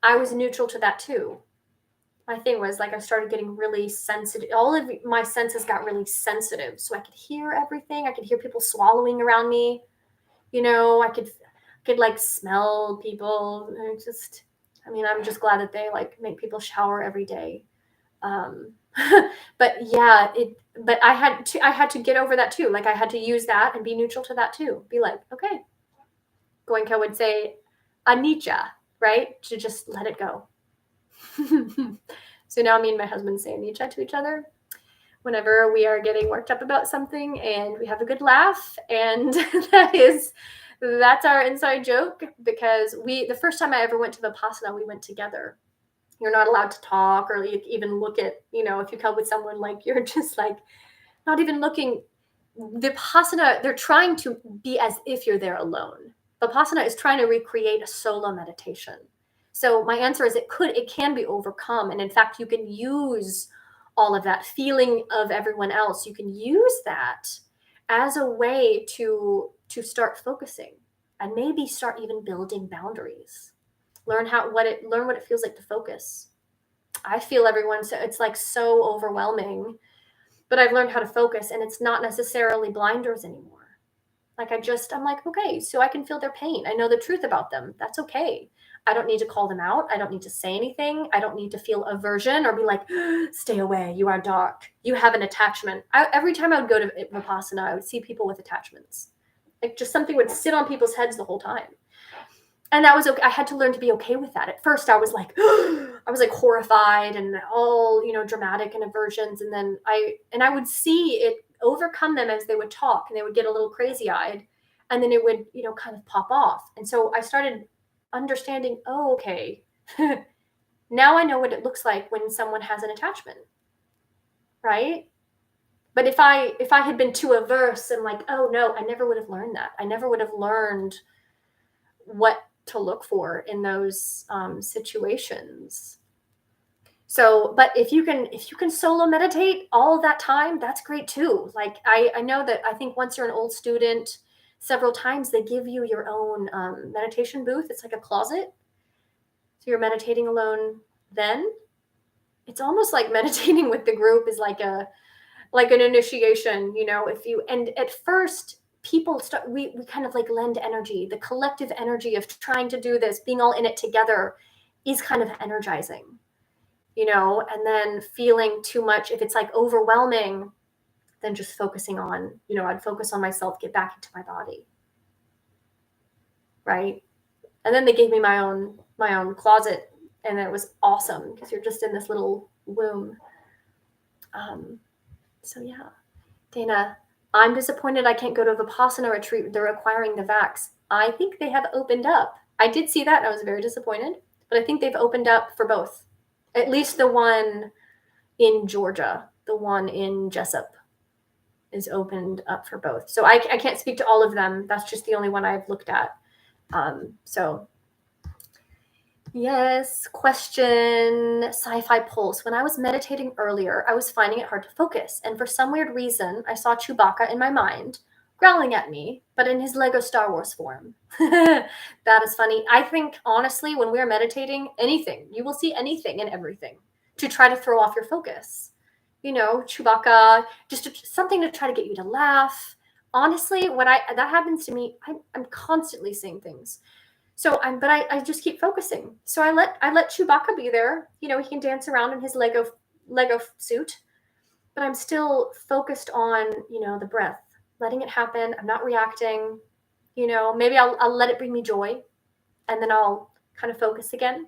I was neutral to that too. My thing was like I started getting really sensitive. All of my senses got really sensitive. So I could hear everything. I could hear people swallowing around me. I could like smell people. I'm just glad that they like make people shower every day. But yeah, but I had to get over that too. Like I had to use that and be neutral to that too. Be like, okay, Goenka would say anicca, right? To just let it go. So now me and my husband say anicca to each other whenever we are getting worked up about something, and we have a good laugh. And that's our inside joke, because the first time I ever went to Vipassana, we went together. You're not allowed to talk or even look at, if you come with someone, like you're just like not even looking. Vipassana, they're trying to be as if you're there alone. Vipassana is trying to recreate a solo meditation. So my answer is it can be overcome. And in fact, you can use all of that feeling of everyone else. You can use that as a way to start focusing and maybe start even building boundaries. Learn what it feels like to focus. I feel everyone, so it's like so overwhelming, but I've learned how to focus, and it's not necessarily blinders anymore. Like I'm like, okay, so I can feel their pain. I know the truth about them. That's okay. I don't need to call them out. I don't need to say anything. I don't need to feel aversion or be like, stay away. You are dark. You have an attachment. Every time I would go to Vipassana, I would see people with attachments. Like just something would sit on people's heads the whole time. And that was okay. I had to learn to be okay with that. At first I was like, horrified and all, dramatic and aversions. And then I would see it overcome them as they would talk, and they would get a little crazy eyed, and then it would, kind of pop off. And so I started understanding, oh, okay, now I know what it looks like when someone has an attachment. Right. But if I had been too averse and like, oh no, I never would have learned that. I never would have learned what to look for in those situations. So, but if you can solo meditate all that time, that's great too. Like I know that I think once you're an old student, several times they give you your own meditation booth. It's like a closet. So you're meditating alone then. It's almost like meditating with the group is like an initiation, if you, and at first people start, we kind of like lend energy. The collective energy of trying to do this, being all in it together is kind of energizing, and then feeling too much, if it's like overwhelming, then just focusing on, I'd focus on myself, get back into my body. Right. And then they gave me my own closet, and it was awesome because you're just in this little womb. So yeah, Dana, I'm disappointed I can't go to the Vipassana retreat. They're requiring the vax. I think they have opened up. I did see that and I was very disappointed, but I think they've opened up for both. At least the one in Georgia, the one in Jessup is opened up for both. So I can't speak to all of them. That's just the only one I've looked at. So yes, question, Sci-Fi Pulse. When I was meditating earlier, I was finding it hard to focus. And for some weird reason, I saw Chewbacca in my mind, growling at me, but in his Lego Star Wars form. That is funny. I think, honestly, when we're meditating, anything, you will see anything and everything to try to throw off your focus. Chewbacca, just something to try to get you to laugh. Honestly, when that happens to me, I'm constantly seeing things. So I just keep focusing. So I let Chewbacca be there. He can dance around in his Lego suit, but I'm still focused on, the breath, letting it happen. I'm not reacting. Maybe I'll let it bring me joy, and then I'll kind of focus again.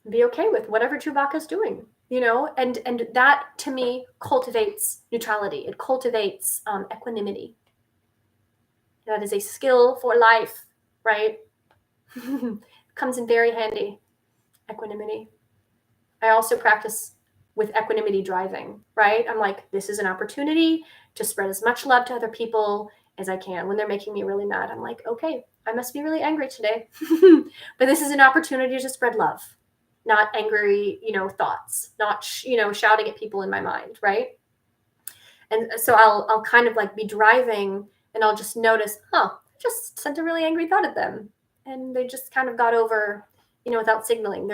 Be okay with whatever Chewbacca's doing, and that to me cultivates neutrality. It cultivates equanimity. That is a skill for life, right? Comes in very handy. Equanimity. I also practice with equanimity driving, right? I'm like, this is an opportunity to spread as much love to other people as I can. When they're making me really mad, I'm like, okay, I must be really angry today. But this is an opportunity to spread love, not angry, thoughts, not, shouting at people in my mind, right? And so I'll kind of like be driving and I'll just notice, I just sent a really angry thought at them. And they just kind of got over, without signaling.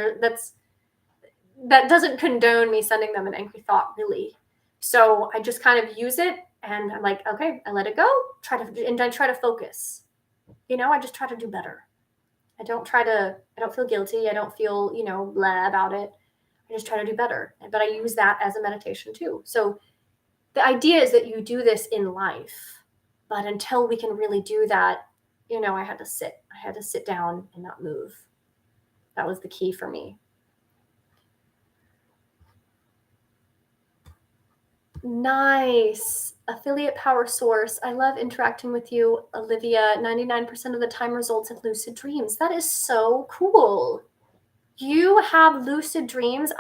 That doesn't condone me sending them an angry thought, really. So I just kind of use it and I'm like, okay, I let it go. And I try to focus. I just try to do better. I don't feel guilty. I don't feel, blah about it. I just try to do better. But I use that as a meditation too. So the idea is that you do this in life, but until we can really do that, I had to sit down and not move. That was the key for me. Nice. Affiliate power source. I love interacting with you, Olivia. 99% of the time results in lucid dreams. That is so cool. You have lucid dreams.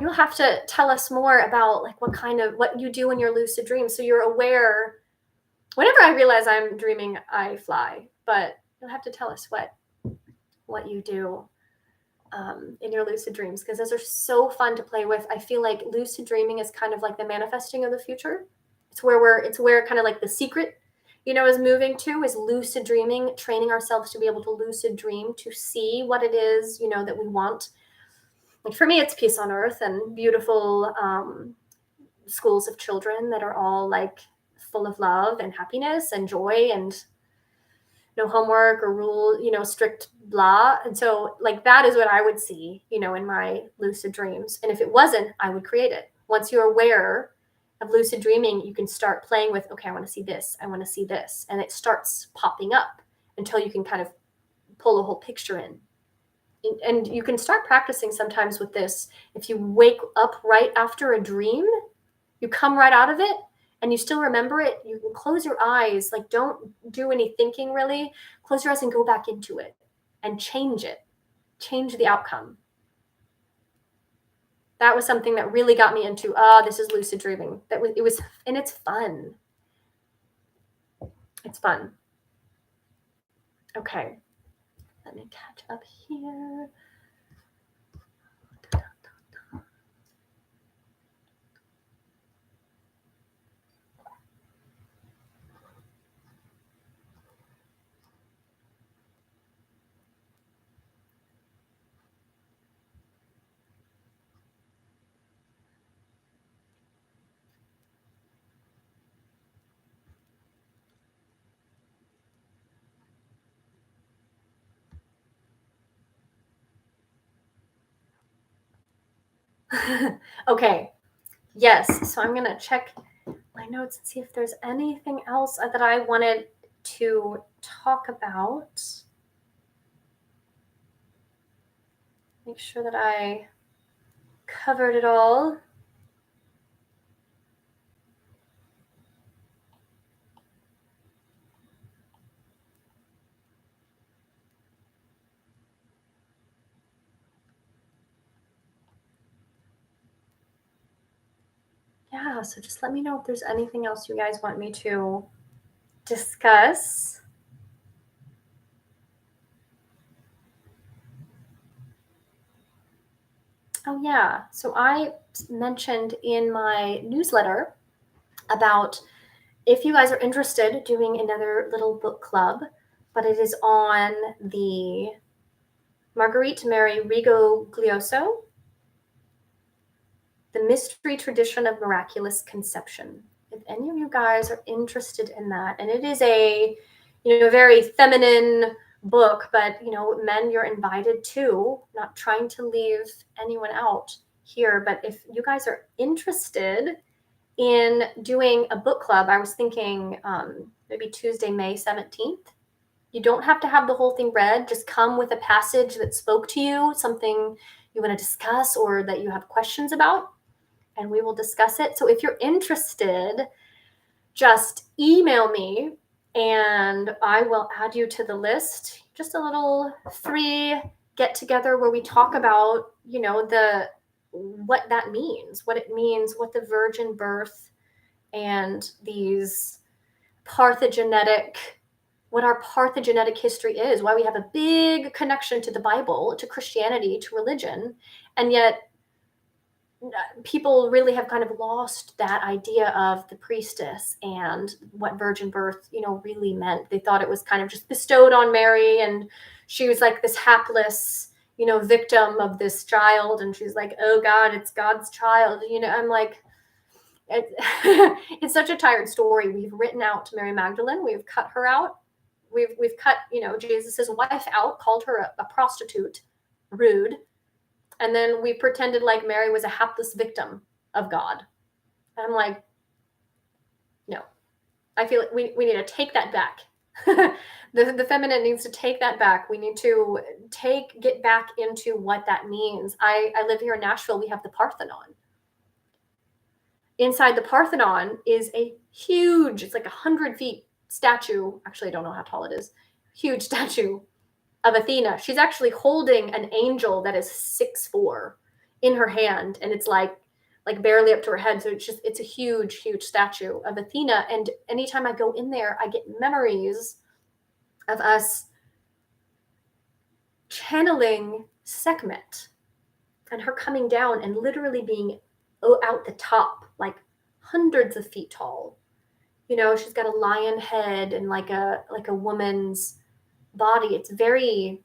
You'll have to tell us more about like what you do in your lucid dreams. So you're aware. Whenever I realize I'm dreaming, I fly, but you'll have to tell us what you do in your lucid dreams, because those are so fun to play with. I feel like lucid dreaming is kind of like the manifesting of the future. It's where kind of like the secret, is moving to, is lucid dreaming, training ourselves to be able to lucid dream, to see what it is, that we want. Like for me, it's peace on earth and beautiful schools of children that are all like full of love and happiness and joy and no homework or rule, strict blah. And so like that is what I would see, in my lucid dreams. And if it wasn't, I would create it. Once you're aware of lucid dreaming, you can start playing with, okay, I want to see this. I want to see this. And it starts popping up until you can kind of pull a whole picture in. And you can start practicing sometimes with this. If you wake up right after a dream, you come right out of it, and you still remember it, you can close your eyes, like don't do any thinking really. Close your eyes and go back into it and change it. Change the outcome. That was something that really got me into, this is lucid dreaming. And it's fun. It's fun. Okay. Let me catch up here. Okay. Yes. So I'm going to check my notes and see if there's anything else that I wanted to talk about. Make sure that I covered it all. Yeah, so just let me know if there's anything else you guys want me to discuss. Oh, yeah. So I mentioned in my newsletter about if you guys are interested doing another little book club, but it is on the Marguerite Mary Rigoglioso, The Mystery Tradition of Miraculous Conception. If any of you guys are interested in that, and it is a, very feminine book, but, men, you're invited too, not trying to leave anyone out here. But if you guys are interested in doing a book club, I was thinking maybe Tuesday, May 17th. You don't have to have the whole thing read. Just come with a passage that spoke to you, something you want to discuss or that you have questions about, and we will discuss it. So if you're interested, just email me and I will add you to the list. Just a little free get together where we talk about, what that means, what it means, what the virgin birth and these parthenogenetic, what our parthenogenetic history is, why we have a big connection to the Bible, to Christianity, to religion, and yet people really have kind of lost that idea of the priestess and what virgin birth, really meant. They thought it was kind of just bestowed on Mary, and she was like this hapless, victim of this child, and she's like, oh God, it's God's child. I'm like, it's such a tired story. We've written out Mary Magdalene. We've cut her out. We've cut, Jesus's wife out, called her a prostitute, rude. And then we pretended like Mary was a hapless victim of God. And I'm like, no, I feel like we need to take that back. the feminine needs to take that back. We need to get back into what that means. I live here in Nashville. We have the Parthenon. Inside the Parthenon is a huge, it's like 100 feet statue. Actually, I don't know how tall it is. Huge statue of Athena. She's actually holding an angel that is 6'4" in her hand, and it's like barely up to her head. So it's a huge, huge statue of Athena. And anytime I go in there, I get memories of us channeling Sekhmet and her coming down and literally being out the top, like hundreds of feet tall. She's got a lion head and like a woman's body. It's very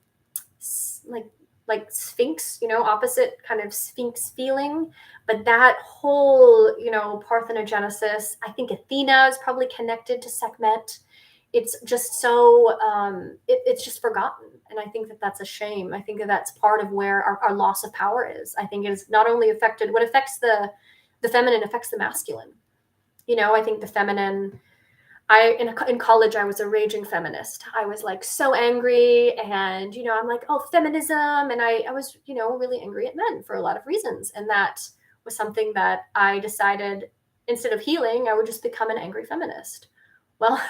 like Sphinx, opposite kind of Sphinx feeling. But that whole, parthenogenesis, I think Athena is probably connected to Sekhmet. It's just so, it's just forgotten. And I think that that's a shame. I think that that's part of where our loss of power is. I think it is not only affected, what affects the feminine affects the masculine. I think the feminine, in college, I was a raging feminist. I was like so angry, and I'm like, oh, feminism, and I was really angry at men for a lot of reasons, and that was something that I decided, instead of healing, I would just become an angry feminist. Well,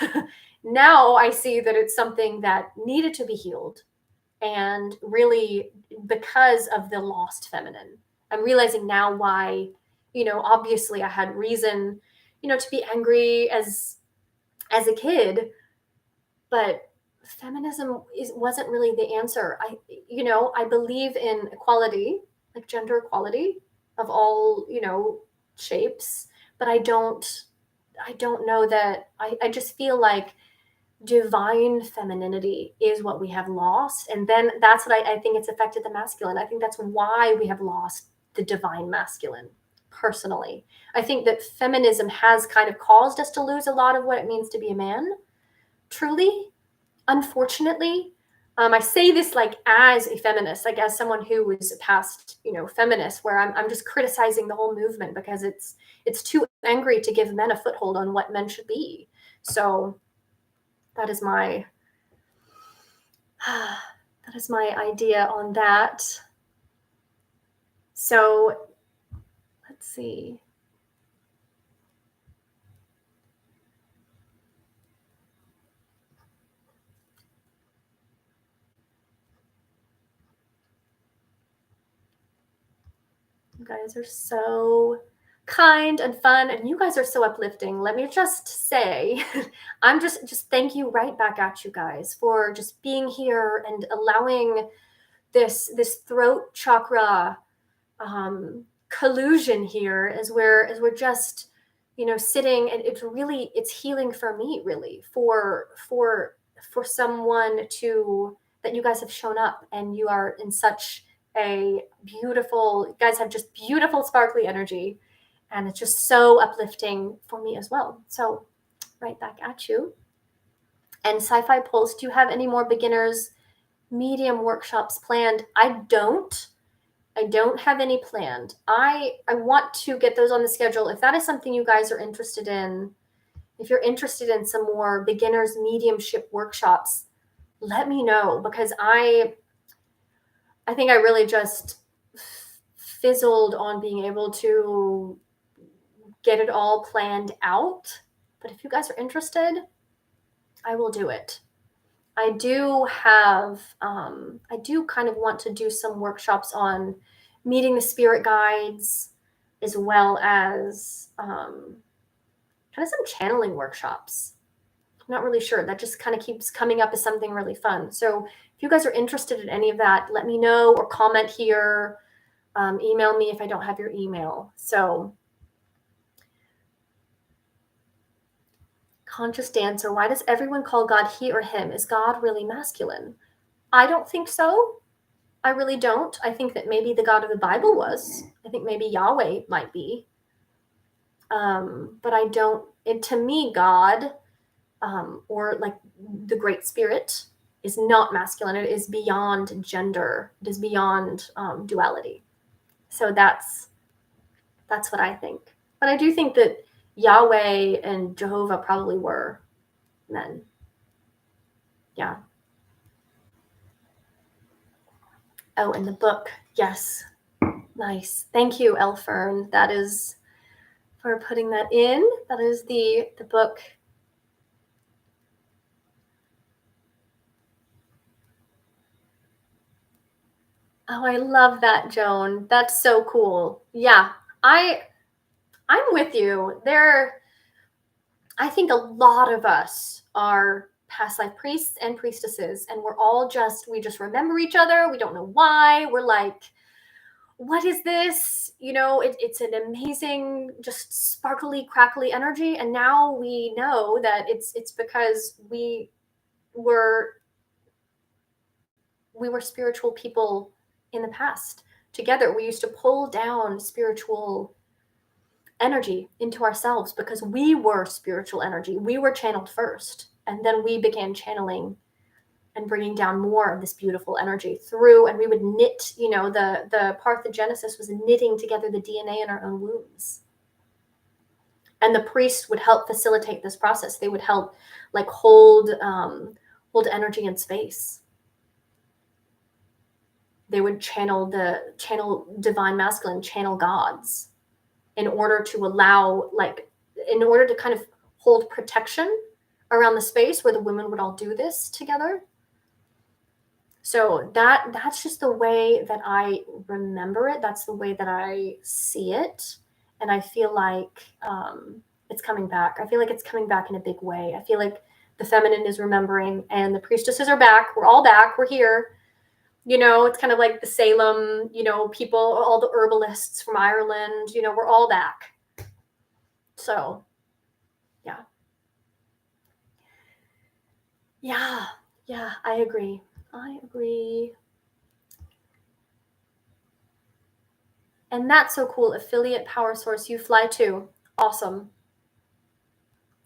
now I see that it's something that needed to be healed, and really because of the lost feminine, I'm realizing now why, obviously I had reason, to be angry as a kid, but feminism wasn't really the answer. I believe in equality, like gender equality of all, shapes, but I don't know that I just feel like divine femininity is what we have lost. And then that's what I think it's affected the masculine. I think that's why we have lost the divine masculine. Personally, I think that feminism has kind of caused us to lose a lot of what it means to be a man, truly, unfortunately. I say this like as a feminist, like as someone who was a past, feminist, where I'm just criticizing the whole movement because it's too angry to give men a foothold on what men should be. So that is my that is my idea on that. So let's see. You guys are so kind and fun, and you guys are so uplifting. Let me just say, I'm just thank you right back at you guys for just being here and allowing this throat chakra collusion here as we're just sitting, and it's healing for me, really, for someone to that you guys have shown up, and you are in such a beautiful, you guys have just beautiful sparkly energy, and it's just so uplifting for me as well. So right back at you. And Sci-Fi Pulse, do you have any more beginners medium workshops planned? I don't have any planned. I want to get those on the schedule. If that is something you guys are interested in, if you're interested in some more beginners mediumship workshops, let me know, because I think I really just fizzled on being able to get it all planned out. But if you guys are interested, I will do it. I do kind of want to do some workshops on meeting the spirit guides, as well as kind of some channeling workshops. I'm not really sure. That just kind of keeps coming up as something really fun. So if you guys are interested in any of that, let me know, or comment here, email me if I don't have your email. So conscious dancer, why does everyone call God he or him? Is God really masculine? I don't think so. I really don't. I think that maybe the God of the Bible was. I think maybe Yahweh might be. But I don't, to me, God, or like the Great Spirit, is not masculine. It is beyond gender. It is beyond duality. So that's what I think. But I do think that Yahweh and Jehovah probably were men. Yeah. Oh, and the book. Yes. Nice. Thank you, Elfern. That is for putting that in. That is the book. Oh, I love that, Joan. That's so cool. Yeah, I'm with you. I think a lot of us are past life priests and priestesses, and we just remember each other. We don't know why. We're like, what is this? It's an amazing, just sparkly, crackly energy. And now we know that it's because we were spiritual people in the past together. We used to pull down spiritual energy into ourselves because we were spiritual energy. We were channeled first, and then we began channeling and bringing down more of this beautiful energy through, and we would knit, the parthenogenesis was knitting together the DNA in our own wombs. And the priest would help facilitate this process. They would help like hold energy in space. They would channel divine masculine, channel gods, in order to kind of hold protection around the space where the women would all do this together. So that's just the way that I remember it. That's the way that I see it. And I feel like it's coming back. I feel like it's coming back in a big way. I feel like the feminine is remembering, and the priestesses are back. We're all back. We're here. It's kind of like the Salem, people, all the herbalists from Ireland, we're all back. So, yeah. Yeah, I agree. And that's so cool. Affiliate power source, you fly too. Awesome.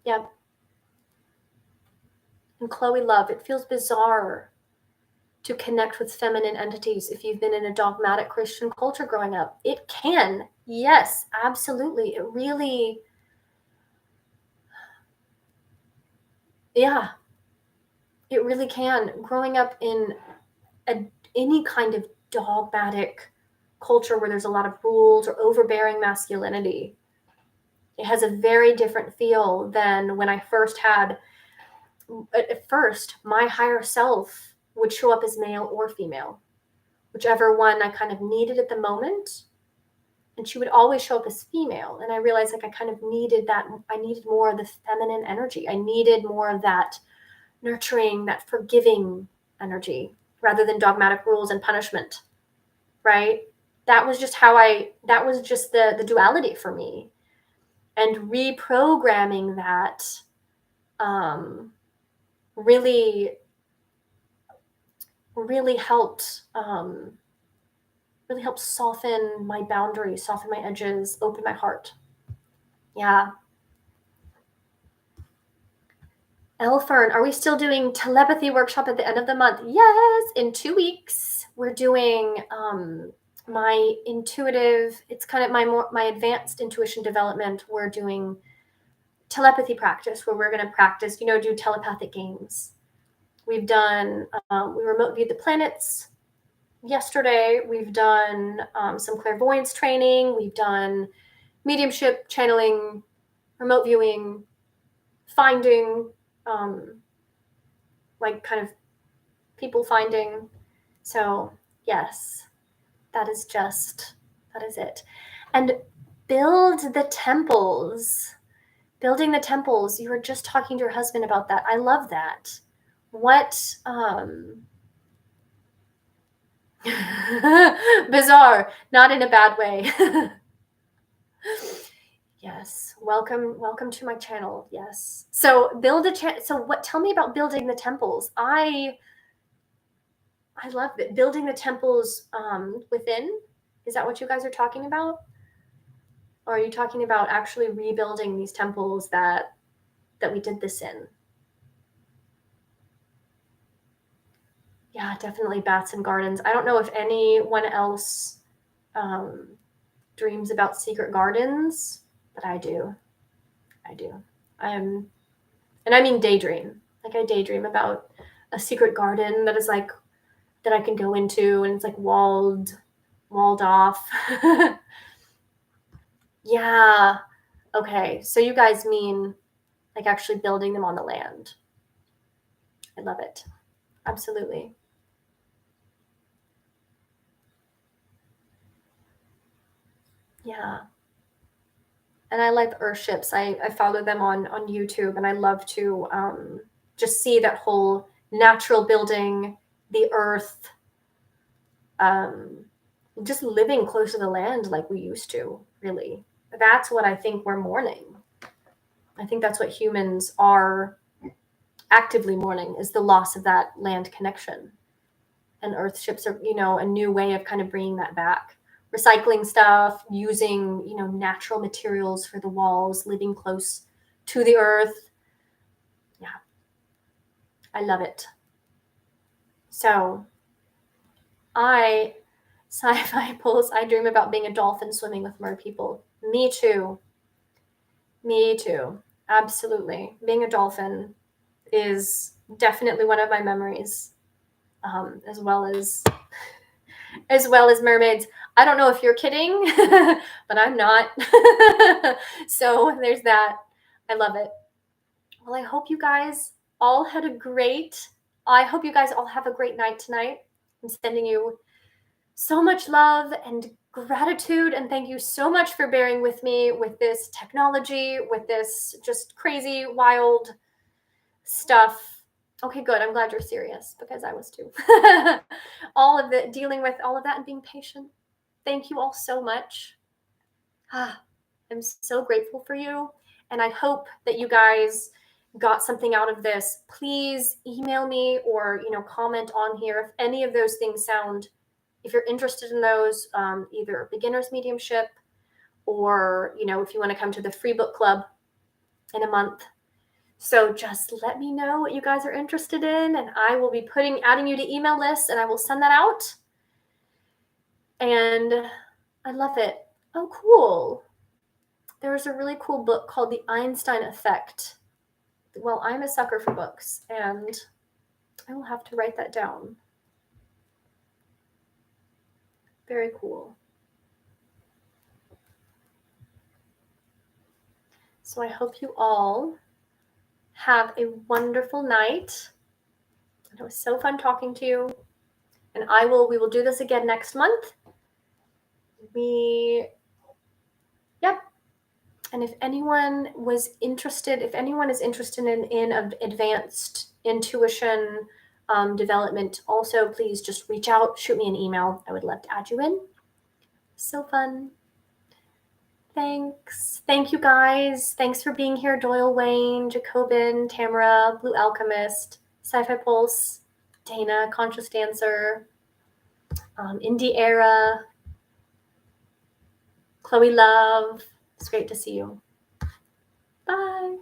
Yeah. And Chloe Love, it feels bizarre to connect with feminine entities if you've been in a dogmatic Christian culture growing up. It can. Yes, absolutely. It really, yeah, it really can. Growing up in any kind of dogmatic culture where there's a lot of rules or overbearing masculinity, it has a very different feel than when I first had, at first, my higher self would show up as male or female, whichever one I kind of needed at the moment. And she would always show up as female. And I realized like I kind of needed that. I needed more of the feminine energy. I needed more of that nurturing, that forgiving energy rather than dogmatic rules and punishment, right? That was just that was just the duality for me. And reprogramming that really, really helped soften my boundaries, soften my edges, open my heart. Yeah. Elfern, are we still doing telepathy workshop at the end of the month? Yes, in 2 weeks. We're doing my intuitive, it's kind of my advanced intuition development. We're doing telepathy practice where we're going to practice, do telepathic games. We've done, we remote viewed the planets yesterday. We've done some clairvoyance training. We've done mediumship, channeling, remote viewing, finding, like kind of people finding. So yes, that is it. And building the temples. You were just talking to your husband about that. I love that. What bizarre, not in a bad way. Yes, welcome to my channel. Yes. So tell me about building the temples. I love it. Building the temples within. Is that what you guys are talking about? Or are you talking about actually rebuilding these temples that we did this in? Yeah, definitely baths and gardens. I don't know if anyone else dreams about secret gardens, but I do. And I mean daydream. Like I daydream about a secret garden that is like that I can go into and it's like walled off. Yeah. Okay. So you guys mean like actually building them on the land. I love it. Absolutely. Yeah. And I like Earthships. I follow them on YouTube, and I love to just see that whole natural building, the earth, just living close to the land like we used to, really. That's what I think we're mourning. I think that's what humans are actively mourning, is the loss of that land connection. And Earthships are, a new way of kind of bringing that back. Recycling stuff, using, natural materials for the walls, living close to the earth. Yeah. I love it. So sci-fi pulse, I dream about being a dolphin swimming with mer people. Me too. Absolutely. Being a dolphin is definitely one of my memories, as well as mermaids. I don't know if you're kidding, but I'm not. So there's that. I love it. Well, I hope you guys all have a great night tonight. I'm sending you so much love and gratitude, and thank you so much for bearing with me with this technology, with this just crazy, wild stuff. Okay, good. I'm glad you're serious, because I was too. Dealing with all of that and being patient. Thank you all so much. I'm so grateful for you, and I hope that you guys got something out of this. Please email me or comment on here if any of those things if you're interested in those, either beginner's mediumship or if you want to come to the free book club in a month. So just let me know what you guys are interested in, and I will be adding you to email lists, and I will send that out. And I love it. Oh, cool. There's a really cool book called The Einstein Effect. Well, I'm a sucker for books, and I will have to write that down. Very cool. So I hope you all have a wonderful night. It was so fun talking to you. And we will do this again next month. Yep. And if anyone is interested in advanced intuition development, also please just reach out, shoot me an email. I would love to add you in. So fun. Thanks. Thank you guys. Thanks for being here, Doyle Wayne, Jacobin, Tamara, Blue Alchemist, Sci-Fi Pulse, Dana, Conscious Dancer, Indie Era, Chloe Love. It's great to see you. Bye.